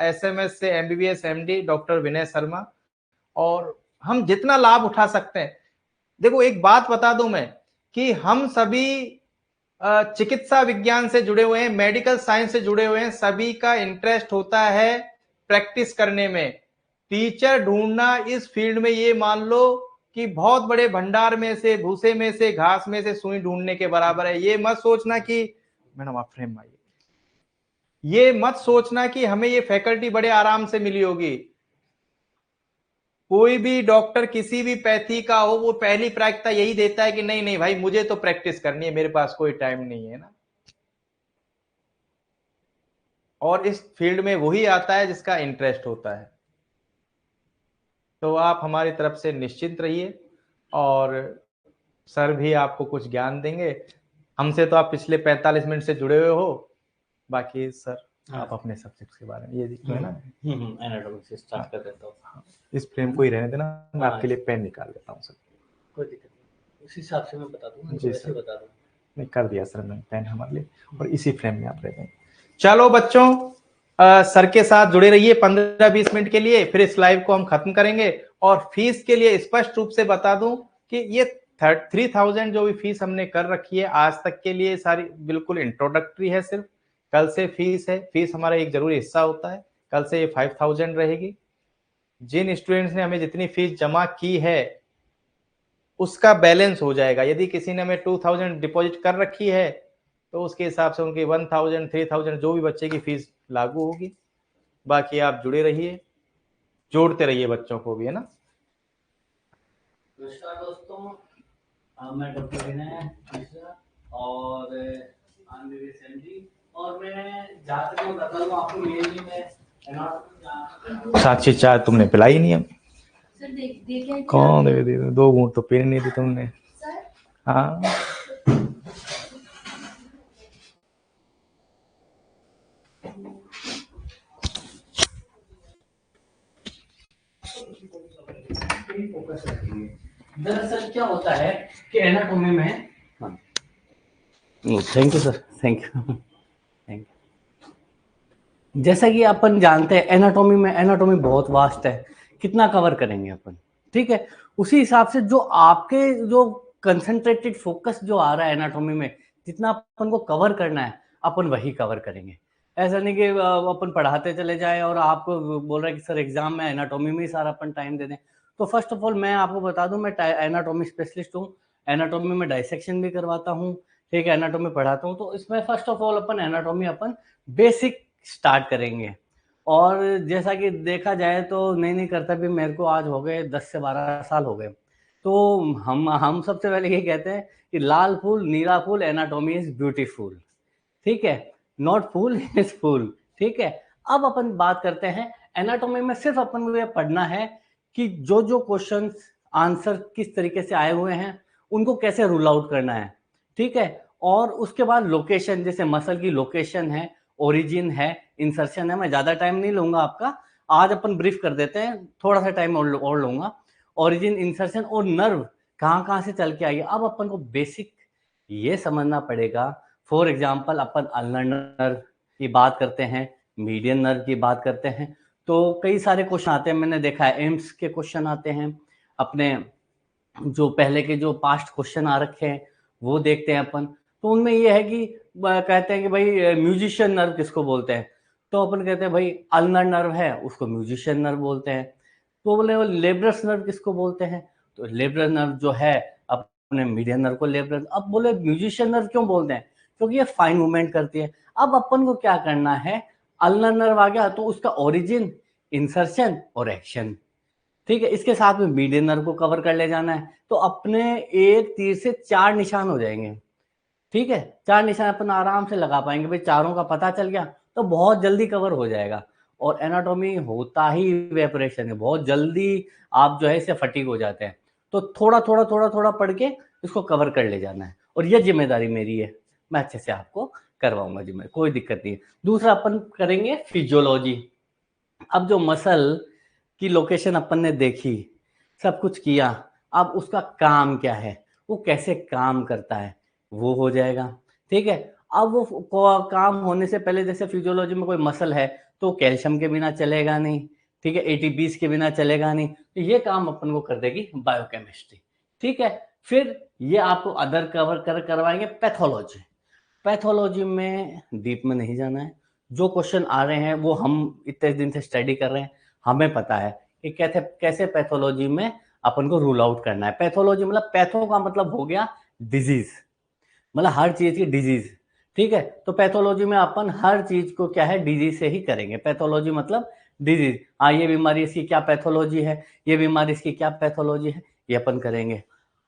एसएमएस से MBBS MD doctor Vinay Sharma, और हम जितना लाभ उठा सकते हैं। देखो एक बात बता दूं मैं कि हम सभी चिकित्सा विज्ञान से जुड़े हुए हैं, मेडिकल साइंस से जुड़े हुए हैं, सभी का इंटरेस्ट होता है प्रैक्टिस करने में। टीचर ढूंढना इस फील्ड में, ये मान लो कि बहुत बड़े भंडार में से, भूसे में से, घास में से सुई ढूंढने के बराबर है। ये मत सोचना कि मैडम आप फ्रेम आइए, ये मत सोचना कि हमें ये फैकल्टी बड़े आराम से मिली होगी। कोई भी डॉक्टर किसी भी पैथी का हो, वो पहली प्राथमिकता यही देता है कि नहीं नहीं भाई, मुझे तो प्रैक्टिस करनी है, मेरे पास कोई टाइम नहीं है ना। और इस फील्ड में वही आता है जिसका इंटरेस्ट होता है। तो आप हमारी तरफ से निश्चिंत रहिए, और सर भी आपको कुछ ज्ञान देंगे। हमसे तो आप पिछले 45 मिनट से जुड़े हुए हो, बाकी सर आप अपने सब्जेक्ट के बारे में ये है ना, एनाटॉमी से स्टार्ट कर देता हूँ। इस फ्रेम को ही रहने देना, मैं आपके लिए पेन निकाल लेता हूँ सर। कोई दिक्कत नहीं, उस हिसाब से मैं बता दूंगा जी वैसे सर, बता दूंगा। नहीं कर दिया सर मैंने पेन हमारे लिए, और इसी फ्रेम में आप रह जाएंगे। चलो बच्चों, सर के साथ जुड़े रहिए 15-20 मिनट के लिए, फिर इस लाइव को हम खत्म करेंगे। और फीस के लिए स्पष्ट रूप से बता दूं कि ये 3000 जो भी फीस हमने कर रखी है आज तक के लिए, सारी बिल्कुल इंट्रोडक्टरी है। सिर्फ कल से फीस है, फीस हमारा एक जरूरी हिस्सा होता है। कल से ये 5000 रहेगी। जिन स्टूडेंट्स ने हमें जितनी फीस जमा की है उसका बैलेंस हो जाएगा। यदि किसी ने हमें 2000 डिपॉजिट कर रखी है तो उसके हिसाब से उनकी 1000 3000 जो भी बच्चे की फीस लागू होगी। बाकी आप जुड़े रहिए, जोड़ते रहिए बच्चों को भी, है ना। नमस्कार दोस्तों, मैं डॉक्टर विनय मिश्रा और एमबीबीएस, और मैं जहाँ तक मैं बता दूँ आपको, मेनली मैं साक्षी चाय तुमने पिलाई नहीं हमें। सर देख कौन दे दी? 2 घूंट तो पीने नहीं दी तुमने। हाँ, फोकस रखिए। दरअसल क्या होता है कि एनाटॉमी में thank you sir, thank you, thank you. जैसा कि अपन जानते हैं एनाटॉमी में, एनाटॉमी बहुत वास्ट है, कितना कवर करेंगे अपन, ठीक है। उसी हिसाब से जो आपके जो कंसंट्रेटेड फोकस जो आ रहा है एनाटॉमी में, जितना अपन को कवर करना है अपन वही कवर करेंगे। ऐसा नहीं कि अपन पढ़ाते चले जाए और आपको बोल रहे हैं कि सर एग्जाम में एनाटॉमी में ही सारा अपन टाइम दे दें। तो फर्स्ट ऑफ ऑल मैं आपको बता दूं, मैं एनाटॉमी स्पेशलिस्ट हूँ, एनाटॉमी में डाइसेक्शन भी करवाता हूँ, ठीक है, एनाटॉमी पढ़ाता हूँ। तो इसमें first of all upon anatomy upon basic start करेंगे। और जैसा कि देखा जाए तो नहीं करता भी, मेरे को आज हो गए 10 से 12 साल हो गए। तो हम सबसे पहले ये कहते हैं कि लाल फूल नीला फूल, एनाटॉमी इज ब्यूटीफुल, ठीक है, नॉट फूल इज फूल, ठीक है। अब अपन बात करते हैं एनाटॉमी में, सिर्फ अपन को ये पढ़ना है कि जो जो क्वेश्चंस आंसर किस तरीके से आए हुए हैं उनको कैसे रूल आउट करना है, ठीक है। और उसके बाद लोकेशन, जैसे मसल की लोकेशन है, ओरिजिन है, इंसर्शन है। मैं ज्यादा टाइम नहीं लूंगा आपका, आज अपन ब्रीफ कर देते हैं, थोड़ा सा टाइम और लूंगा। ओरिजिन, इंसर्शन और नर्व कहाँ कहाँ से चल के आई है, अब अपन को बेसिक ये समझना पड़ेगा। For example upon ulnar nerve की बात करते हैं, मीडियन नर्व की बात करते हैं, तो कई सारे क्वेश्चन आते हैं, मैंने देखा है एम्स के क्वेश्चन आते हैं, अपने जो पहले के जो पास्ट क्वेश्चन आ रखे हैं वो देखते हैं अपन। तो उनमें ये है कि कहते हैं कि भाई म्यूजिशियन नर्व किसको बोलते हैं, तो अपन कहते हैं भाई अल्नर नर्व है उसको म्यूजिशियन नर्व बोलते हैं। तो बोले वो लेब्रस नर्व किसको बोलते हैं, तो लेब्रस नर्व जो है अपने मीडियन नर्व को लेब्रस। अब बोले म्यूजिशियन नर्व क्यों बोलते हैं, क्योंकि ये फाइन मूवमेंट करती है। अब अपन को क्या करना है, अल्नर नर्व आ गया तो उसका ओरिजिन, इंसर्शन और एक्शन, ठीक है, इसके साथ में मीडियन नर्व को कवर कर ले जाना है। तो अपने एक तीर से 4 निशान हो जाएंगे, ठीक है, 4 निशान अपन आराम से लगा पाएंगे। भाई चारों का पता चल गया तो बहुत जल्दी कवर हो जाएगा। और एनाटॉमी होता ही वेपरेशन है, बहुत जल्दी आप जो है इससे फटीग हो जाते हैं। तो थोड़ा थोड़ा थोड़ा थोड़ा पढ़ के इसको कवर कर ले जाना है, और यह जिम्मेदारी मेरी है, मैं अच्छे से आपको करवाऊंगा जिम्मेदारी, कोई दिक्कत नहीं है। दूसरा अपन करेंगे फिजियोलॉजी। अब जो मसल की लोकेशन अपन ने देखी, सब कुछ किया, अब उसका काम क्या है, वो कैसे काम करता है, वो हो जाएगा, ठीक है। अब वो काम होने से पहले, जैसे फिजियोलॉजी में कोई मसल है तो कैल्शियम के बिना चलेगा नहीं, ठीक है, एटीपीज के बिना चलेगा नहीं, तो ये काम अपन को कर देगी बायोकेमिस्ट्री, ठीक है। फिर ये आपको अदर करवाएंगे पैथोलॉजी। पैथोलॉजी में डीप में नहीं जाना है, जो क्वेश्चन आ रहे हैं वो हम इतने दिन से स्टडी कर रहे हैं, हमें पता है कि कैसे कैसे पैथोलॉजी में अपन को रूल आउट करना है। पैथोलॉजी मतलब पैथो का मतलब हो गया डिजीज, मतलब हर चीज की डिजीज, ठीक है। तो पैथोलॉजी में अपन हर चीज को क्या है, डिजीज से ही करेंगे। पैथोलॉजी मतलब डिजीज, हाँ ये बीमारी इसकी क्या पैथोलॉजी है, ये बीमारी इसकी क्या पैथोलॉजी है, ये अपन करेंगे।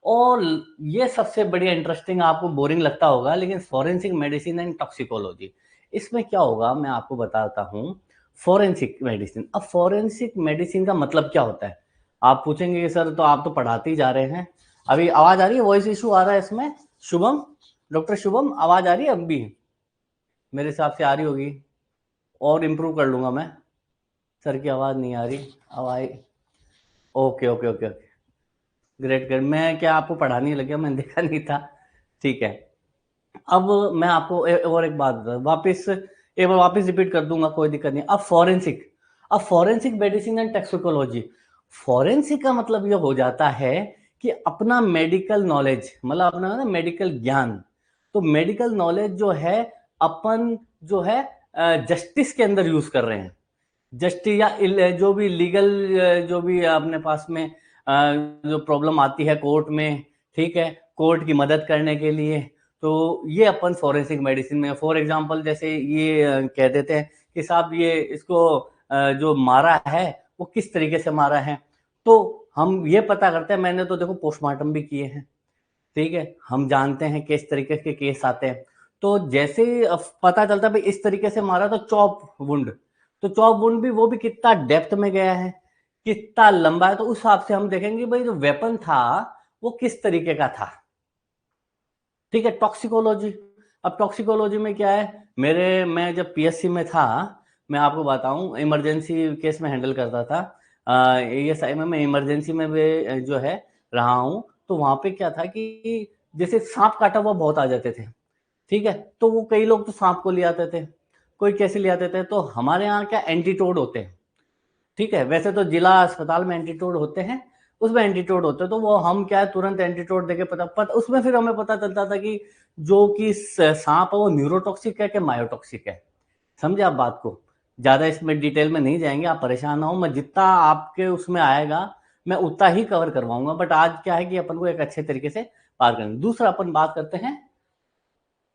और ये सबसे बढ़िया इंटरेस्टिंग, आपको बोरिंग लगता होगा लेकिन फॉरेंसिक मेडिसिन एंड टॉक्सिकोलॉजी, इसमें क्या होगा मैं आपको बताता हूँ। फॉरेंसिक मेडिसिन, अब फॉरेंसिक मेडिसिन का मतलब क्या होता है, आप पूछेंगे कि सर तो आप तो पढ़ाते ही जा रहे हैं। अभी आवाज आ रही है, वॉइस इशू आ रहा है इसमें, शुभम, डॉक्टर शुभम आवाज आ रही है अब भी, मेरे हिसाब से आ रही होगी, और इम्प्रूव कर लूंगा मैं। सर की आवाज नहीं आ रही, अब आई, okay okay okay okay, great great. मैं क्या आपको पढ़ाने लग गया, मैंने देखा नहीं था, ठीक है। अब मैं आपको और एक बात वापस एक बार वापस रिपीट कर दूंगा, कोई दिक्कत नहीं। अब forensic medicine and toxicology, forensic का मतलब ये हो जाता है कि अपना मेडिकल नॉलेज, मतलब अपना ना मेडिकल ज्ञान, तो मेडिकल नॉलेज जो है अपन जो है जस्टिस के अंदर यूज कर रहे हैं, जस्टिस या जो भी लीगल, जो भी अपने पास में जो प्रॉब्लम आती है कोर्ट में, ठीक है, कोर्ट की मदद करने के लिए, तो ये अपन फॉरेंसिक मेडिसिन में। फॉर एग्जांपल जैसे ये कह देते हैं कि साहब ये इसको जो मारा है वो किस तरीके से मारा है, तो हम ये पता करते हैं। मैंने तो देखो पोस्टमार्टम भी किए हैं, ठीक है, हम जानते हैं किस तरीके के केस आते हैं। तो जैसे पता चलता है भाई इस तरीके से मारा तो चॉप वुंड, तो चॉप वुंड भी वो भी कितना डेप्थ में गया है, कितना लंबा है, तो उस हिसाब से हम देखेंगे भाई जो वेपन था वो किस तरीके का था, ठीक है। टॉक्सिकोलॉजी, अब टॉक्सिकोलॉजी में क्या है, मैं जब पीएससी में था, मैं आपको बताऊं इमरजेंसी केस में हैंडल करता था, ये मैं इमरजेंसी में भी जो है रहा हूं। तो वहां पे क्या था कि जैसे सांप काटा हुआ बहुत आ जाते थे, ठीक है। तो वो कई लोग तो सांप को ले आते थे, कोई कैसे ले आते थे, तो हमारे यहाँ क्या एंटीटोड होते हैं, ठीक है। वैसे तो जिला अस्पताल में एंटीटोड होते हैं, उसमें एंटीटोड होते हैं, तो वो हम क्या है तुरंत एंटीटोड देके पता उसमें फिर हमें पता चलता था कि जो कि सांप है वो न्यूरोटॉक्सिक है कि मायोटॉक्सिक है। समझे आप बात को? ज्यादा इसमें डिटेल में नहीं जाएंगे, आप परेशान ना हो, मैं जितना आपके उसमें आएगा मैं उतना ही कवर करवाऊंगा। बट आज क्या है कि अपन को एक अच्छे तरीके से पार करेंगे। दूसरा अपन बात करते हैं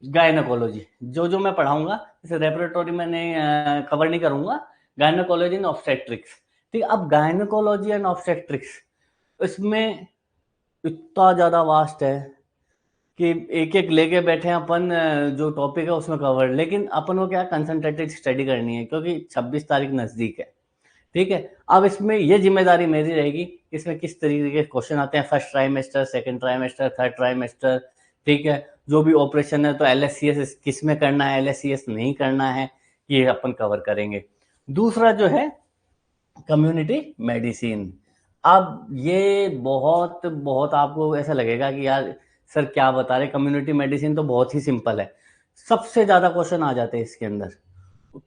गायनेकोलॉजी, जो मैं पढ़ाऊंगा, जैसे रेपरेटरी मैंने कवर नहीं करूंगा, गायनेकोलॉजी एंड ऑब्स्टेट्रिक्स। ठीक है, अब गायनेकोलॉजी एंड ऑब्स्टेट्रिक्स इसमें इतना ज्यादा वास्ट है कि एक एक लेके बैठे हैं अपन, जो टॉपिक है उसमें कवर, लेकिन अपन को क्या कंसंट्रेटेड स्टडी करनी है क्योंकि 26 तारीख नजदीक है। ठीक है, अब इसमें ये जिम्मेदारी मेरी रहेगी, इसमें किस तरीके के क्वेश्चन आते हैं, first trimester, second trimester, third trimester. ठीक है, जो भी ऑपरेशन है तो LSCS किस में करना है, LSCS नहीं करना है, ये अपन कवर करेंगे। दूसरा जो है कम्युनिटी मेडिसिन। अब ये बहुत बहुत आपको ऐसा लगेगा कि यार सर क्या बता रहे, कम्युनिटी मेडिसिन तो बहुत ही सिंपल है। सबसे ज्यादा क्वेश्चन आ जाते हैं इसके अंदर।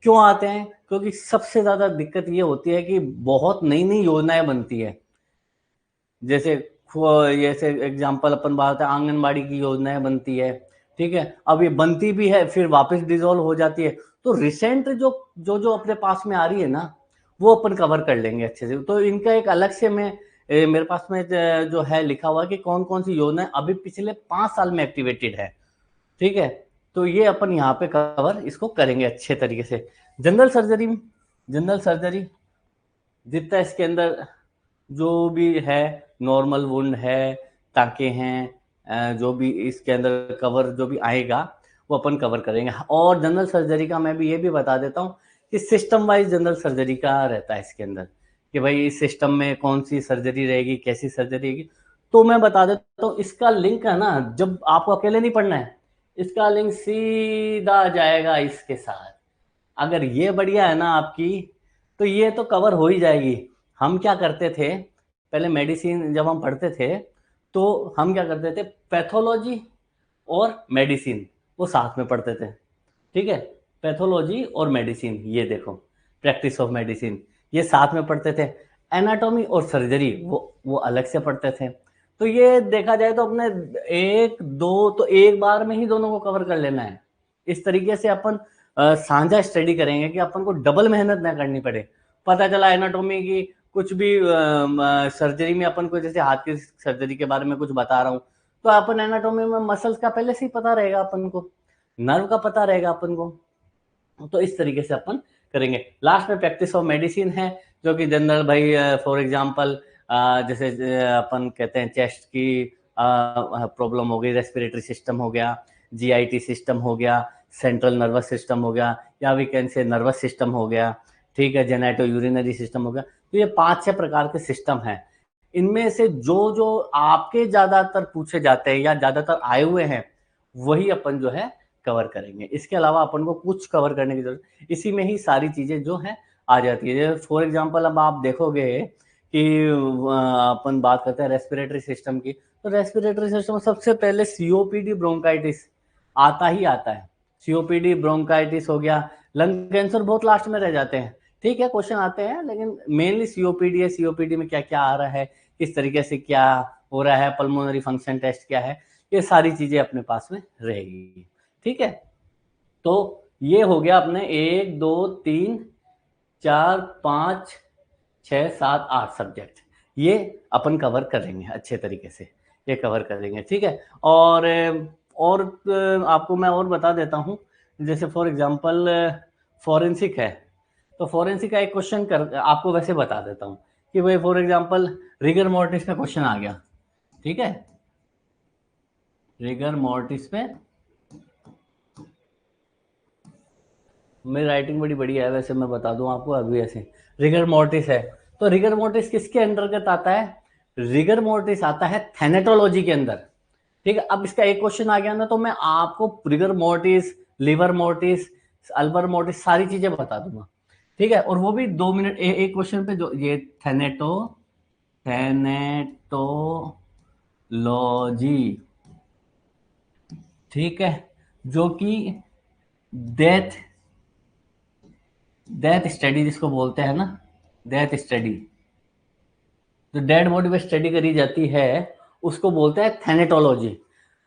क्यों आते हैं? क्योंकि सबसे ज्यादा दिक्कत ये होती है कि बहुत नई नई योजनाएं बनती है। जैसे जैसे एग्जांपल अपन बात है, आंगनबाड़ी की योजनाएं बनती है, ठीक है, अब ये बनती भी है फिर वापस डिसॉल्व हो जाती है। तो रिसेंट जो जो जो अपने पास में आ रही है ना, वो अपन कवर कर लेंगे अच्छे से। तो इनका एक अलग से मेरे पास में जो है लिखा हुआ कि कौन कौन सी योजनाएं अभी पिछले 5 साल में एक्टिवेटेड है। ठीक है, तो ये अपन यहाँ पे कवर इसको करेंगे अच्छे तरीके से। जनरल सर्जरी जितना इसके अंदर जो भी है, नॉर्मल वुंड है, टाँके हैं, जो भी इसके अंदर कवर जो भी आएगा वो अपन कवर करेंगे। और जनरल सर्जरी का मैं भी ये भी बता देता हूँ कि सिस्टम वाइज जनरल सर्जरी का रहता है इसके अंदर, कि भाई इस सिस्टम में कौन सी सर्जरी रहेगी, कैसी सर्जरी रहेगी। तो मैं बता देता हूँ, इसका लिंक है ना, जब आपको अकेले नहीं पढ़ना है, इसका लिंक सीधा जाएगा इसके साथ। अगर ये बढ़िया है ना आपकी, तो ये तो कवर हो ही जाएगी। हम क्या करते थे पहले, मेडिसिन जब हम पढ़ते थे तो हम क्या करते थे, पैथोलॉजी और मेडिसिन वो साथ में पढ़ते थे। ठीक है, पैथोलॉजी और मेडिसिन, ये देखो प्रैक्टिस ऑफ मेडिसिन, ये साथ में पढ़ते थे। एनाटॉमी और सर्जरी वो अलग से पढ़ते थे। तो ये देखा जाए तो अपने एक दो तो एक बार में ही दोनों को कवर कर लेना है। इस तरीके से अपन साझा स्टडी करेंगे कि अपन को डबल मेहनत ना करनी पड़े। पता चला एनाटॉमी की कुछ भी सर्जरी में अपन को, जैसे हाथ की सर्जरी के बारे में कुछ बता रहा हूँ, तो अपन एनाटॉमी में मसल्स का पहले से ही पता रहेगा अपन को, नर्व का पता रहेगा अपन को। तो इस तरीके से अपन करेंगे। लास्ट में प्रैक्टिस ऑफ मेडिसिन है, जो कि जनरल भाई फॉर एग्जांपल जैसे अपन कहते हैं चेस्ट की प्रॉब्लम हो गई, रेस्पिरेटरी सिस्टम हो गया, GIT सिस्टम हो गया, सेंट्रल नर्वस सिस्टम हो गया, या we can say nervous system हो गया, ठीक है, जेनेटो यूरिनरी सिस्टम हो गया। तो ये 5-6 प्रकार के सिस्टम हैं। इनमें से जो जो आपके ज्यादातर पूछे जाते हैं या ज्यादातर आए हुए हैं, वही अपन जो है कवर करेंगे। इसके अलावा अपन को कुछ कवर करने की जरूरत, इसी में ही सारी चीजें जो है आ जाती है। फॉर एग्जांपल अब आप देखोगे कि अपन बात करते हैं रेस्पिरेटरी सिस्टम की, तो रेस्पिरेटरी सिस्टम सबसे पहले COPD ब्रोंकाइटिस आता ही आता है। COPD ब्रोंकाइटिस हो गया, लंग कैंसर बहुत लास्ट में रह जाते हैं। ठीक है, क्वेश्चन आते हैं, लेकिन मेनली COPD है। COPD में क्या क्या आ रहा है, किस तरीके से क्या हो रहा है, पल्मोनरी फंक्शन टेस्ट क्या है, ये सारी चीजें अपने पास में रहेगी। ठीक है, तो ये हो गया अपने 1 2 3 4 5 6 7 8 सब्जेक्ट, ये अपन कवर करेंगे अच्छे तरीके से, ये कवर करेंगे। ठीक है, और आपको मैं और बता देता हूँ, जैसे फॉर एग्जांपल फॉरेंसिक है, तो फॉरेंसिक का एक क्वेश्चन कर आपको वैसे बता देता हूँ कि भाई फॉर एग्जांपल रिगर मोर्टिस का क्वेश्चन आ गया। ठीक है, रिगर मोर्टिस में मेरी राइटिंग बड़ी बढ़िया है वैसे, मैं बता दूं आपको अभी। ऐसे रिगर मोर्टिस है, तो रिगर मोर्टिस किसके अंतर्गत आता है? रिगर मोर्टिस आता है थैनेटोलॉजी के अंदर। ठीक है, अब इसका एक क्वेश्चन आ गया ना, तो मैं आपको rigor mortis, livor mortis, algor mortis सारी चीजें बता दूंगा। ठीक है, और वो भी 2 मिनट एक क्वेश्चन पे, जो ये थैनेटोलॉजी। ठीक है, जो कि डेथ डेथ स्टडी जिसको बोलते हैं ना, डेथ स्टडी, जो डेड बॉडी पे स्टडी करी जाती है उसको बोलते हैं थैनेटोलॉजी।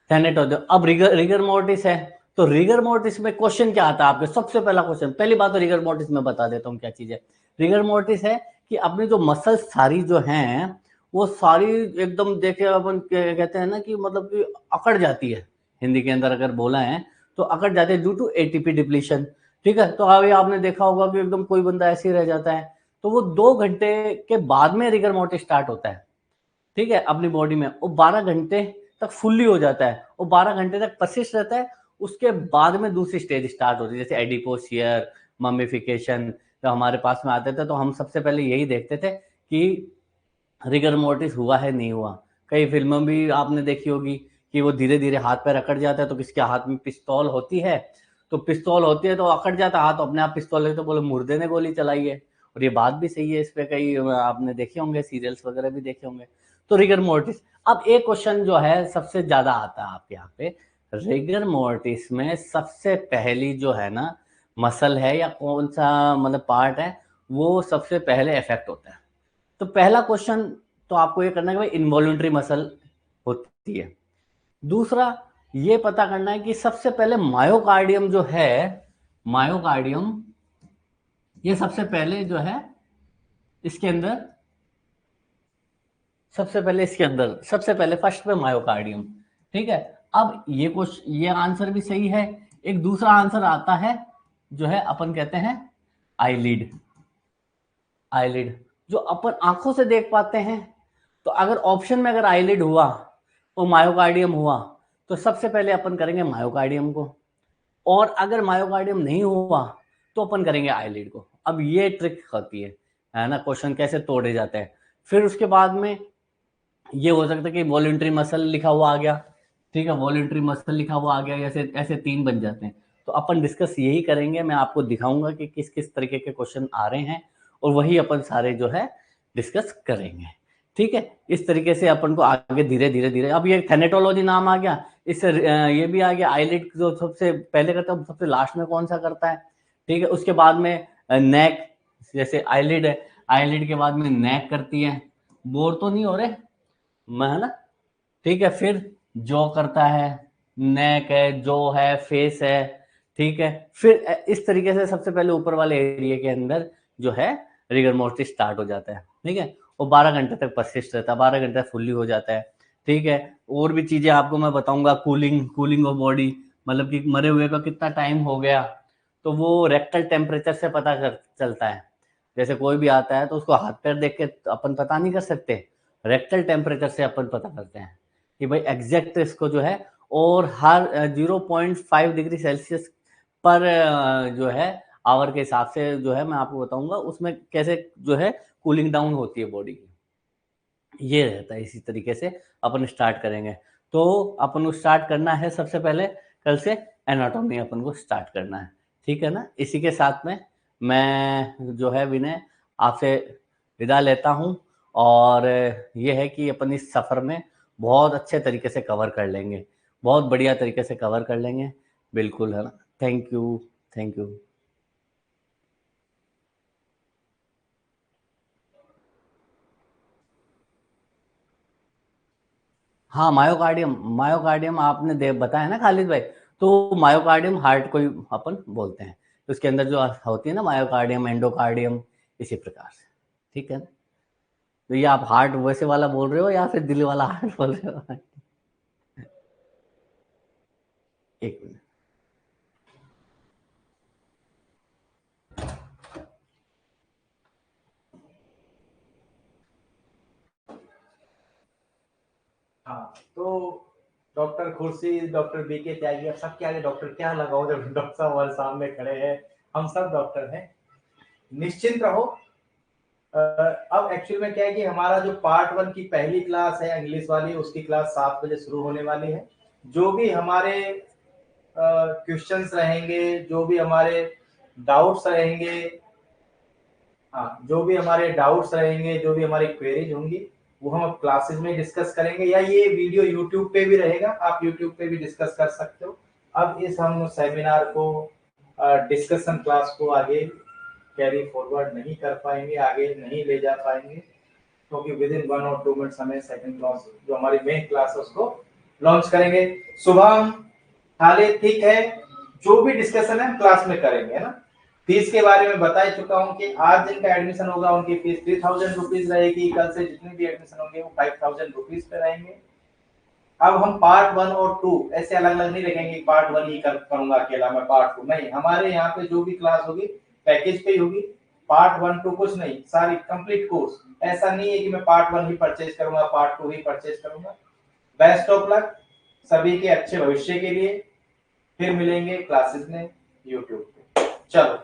थैनेटोलॉजी। अब रिगर मोर्टिस है, तो रिगर मोर्टिस में क्वेश्चन क्या आता है आपके? सबसे पहला क्वेश्चन, पहली बात तो रिगर मोर्टिस में बता देता हूँ क्या चीज है। रिगर मोर्टिस है कि अपनी जो मसल्स सारी जो हैं वो सारी एकदम देखे अपन कहते हैं ना कि मतलब कि अकड़ जाती है, हिंदी के अंदर अगर बोला है तो अकड़ जाती है ड्यू टू एटीपी डिप्लीशन। ठीक है, तो अभी आपने देखा होगा कि एकदम कोई बंदा ऐसे ही रह जाता है, तो वो 2 घंटे के बाद में रिगर मोर्टिस स्टार्ट होता है। ठीक है, अपनी बॉडी में वो 12 घंटे तक फुल्ली हो जाता है, वो 12 घंटे तक परसिस्ट रहता है। उसके बाद में दूसरी स्टेज स्टार्ट होती है, जैसे एडिपोस शियर, ममिफिकेशन। जब हमारे पास में आते थे तो हम सबसे पहले यही देखते थे कि रिगर मोर्टिस हुआ है नहीं हुआ। कई फिल्मों भी आपने देखी होगी कि वो धीरे धीरे हाथ पैर अकड़ जाता है, तो किसके हाथ में पिस्तौल होती है, तो पिस्तौल होती है तो अकड़ जाता हाथ, अपने आप पिस्तौल लेते तो बोले मुर्दे ने गोली चलाई है। और ये बात भी सही है, इस पे कई आपने देखे होंगे, सीरियल्स वगैरह भी देखे होंगे। तो रिगर मोर्टिस। अब एक क्वेश्चन जो है सबसे ज्यादा आता है आपके यहाँ पे, रिगर मोर्टिस में सबसे पहली जो है ना मसल है या कौन सा मतलब पार्ट है वो सबसे पहले इफेक्ट होता है? तो पहला क्वेश्चन तो आपको ये करना है कि भाई इनवॉल्यूंटरी मसल होती है। दूसरा ये पता करना है कि सबसे पहले मायोकार्डियम जो है, मायोकार्डियम ये सबसे पहले जो है इसके अंदर, सबसे पहले फर्स्ट पे मायोकार्डियम। ठीक है, अब ये क्वेश्चन, ये आंसर भी सही है। एक दूसरा आंसर आता है जो है अपन कहते हैं आईलिड। आईलिड जो अपन आंखों से देख पाते हैं, तो अगर ऑप्शन में अगर आईलिड हुआ और मायोकार्डियम हुआ तो सबसे पहले अपन करेंगे मायोकार्डियम को, और अगर मायोकार्डियम नहीं हुआ तो अपन करेंगे आईलिड को। अब ये ट्रिक होती है ना, क्वेश्चन कैसे तोड़े जाते हैं। फिर उसके बाद में ये हो सकता है कि वॉलंटरी मसल लिखा हुआ आ गया। ठीक है, वॉलंटरी मसल लिखा हुआ आ गया, ऐसे ऐसे 3 बन जाते हैं। तो अपन डिस्कस यही करेंगे, मैं आपको दिखाऊंगा कि किस किस तरीके के क्वेश्चन आ रहे हैं और वही अपन सारे जो है डिस्कस करेंगे। ठीक है, इस तरीके से अपन को आगे धीरे धीरे धीरे, अब ये थैनेटोलॉजी नाम आ गया, इससे ये भी आ गया। आईलिड जो सबसे पहले करता है, सबसे लास्ट में कौन सा करता है? ठीक है, उसके बाद में नेक, जैसे आईलिड है, आईलिड के बाद में नेक करती है। बोर तो नहीं हो रहे है ना? ठीक है, फिर जॉ करता है, नेक है, जॉ है, फेस है। ठीक है, फिर इस तरीके से सबसे पहले ऊपर वाले एरिया के अंदर जो है रिगर मोर्टिस स्टार्ट हो जाता है। ठीक है, वो 12 घंटे तक परसिस्ट रहता है, 12 घंटे तक फुल्ली हो जाता है। ठीक है, और भी चीजें आपको मैं बताऊंगा, कूलिंग ऑफ बॉडी, मतलब कि मरे हुए का कितना टाइम हो गया, तो वो रेक्टल टेम्परेचर से पता चलता है। जैसे कोई भी आता है तो उसको हाथ पैर देख के अपन पता नहीं कर सकते, रेक्टल टेम्परेचर से अपन पता करते हैं कि भाई एग्जैक्ट इसको जो है। और हर 0.5 डिग्री सेल्सियस पर जो है आवर के हिसाब से जो है मैं आपको बताऊंगा उसमें कैसे जो है कूलिंग डाउन होती है बॉडी की। ये रहता है, इसी तरीके से अपन स्टार्ट करेंगे। तो अपन को स्टार्ट करना है सबसे पहले, कल से एनाटॉमी अपन को स्टार्ट करना है। ठीक है ना, इसी के साथ में मैं जो है विनय आपसे विदा लेता हूँ, और ये है कि अपन इस सफ़र में बहुत अच्छे तरीके से कवर कर लेंगे, बहुत बढ़िया तरीके से कवर कर लेंगे, बिल्कुल है ना। Thank you, thank you. हाँ, मायोकार्डियम, मायोकार्डियम आपने बताया ना खालिद भाई, तो मायोकार्डियम हार्ट को ही अपन बोलते हैं। तो उसके अंदर जो होती है ना मायोकार्डियम, एंडोकार्डियम, इसी प्रकार से। ठीक है ना, तो ये आप हार्ट वैसे वाला बोल रहे हो या फिर दिल वाला हार्ट बोल रहे हो? एक मिनट। हाँ, तो डॉक्टर खुर्शीद, डॉक्टर बीके त्यागी, अब सबके आगे डॉक्टर क्या लगाओ जब डॉक्टर साहब हमारे सामने खड़े हैं। हम सब डॉक्टर हैं, निश्चिंत रहो। अब एक्चुअल में क्या है कि हमारा जो पार्ट 1 की पहली क्लास है इंग्लिश वाली, उसकी क्लास 7 बजे शुरू होने वाली है। जो भी हमारे क्वेश्चंस रहेंगे, जो भी हमारे डाउट्स रहेंगे, हाँ, जो भी हमारे डाउट्स रहेंगे, जो भी हमारी क्वेरीज होंगी, वो हम अब क्लासेस में डिस्कस करेंगे, या ये वीडियो यूट्यूब पे भी रहेगा, आप यूट्यूब पे भी डिस्कस कर सकते हो। अब इस हम सेमिनार को डिस्कशन क्लास को आगे कैरी फॉरवर्ड नहीं कर पाएंगे, आगे नहीं ले जा पाएंगे, क्योंकि विद इन 1 और 2 मिनट्स हमें सेकंड क्लास जो हमारी मेन क्लास है उसको लॉन्च करेंगे। शुभम हाले ठीक है, जो भी डिस्कशन है क्लास में करेंगे, है ना। फीस के बारे में बता चुका हूं कि आज जिनका एडमिशन होगा उनकी फीस 3000 रुपीज रहेगी, कल से जितने भी एडमिशन होंगे वो 5000 रुपीज पे रहेंगे। अब हम पार्ट 1 और 2 ऐसे अलग अलग नहीं रखेंगे, पार्ट 1 ही करूंगा अकेला मैं, पार्ट 2 नहीं। हमारे यहाँ पे जो भी क्लास होगी पैकेज पे ही होगी, पार्ट 1 2 कुछ नहीं, सारी कंप्लीट कोर्स। ऐसा नहीं है कि मैं पार्ट 1 ही परचेज करूंगा, पार्ट 2 ही परचेज करूंगा। बेस्ट ऑफ लक सभी के अच्छे भविष्य के लिए। फिर मिलेंगे क्लासेस में यूट्यूब पे। चलो।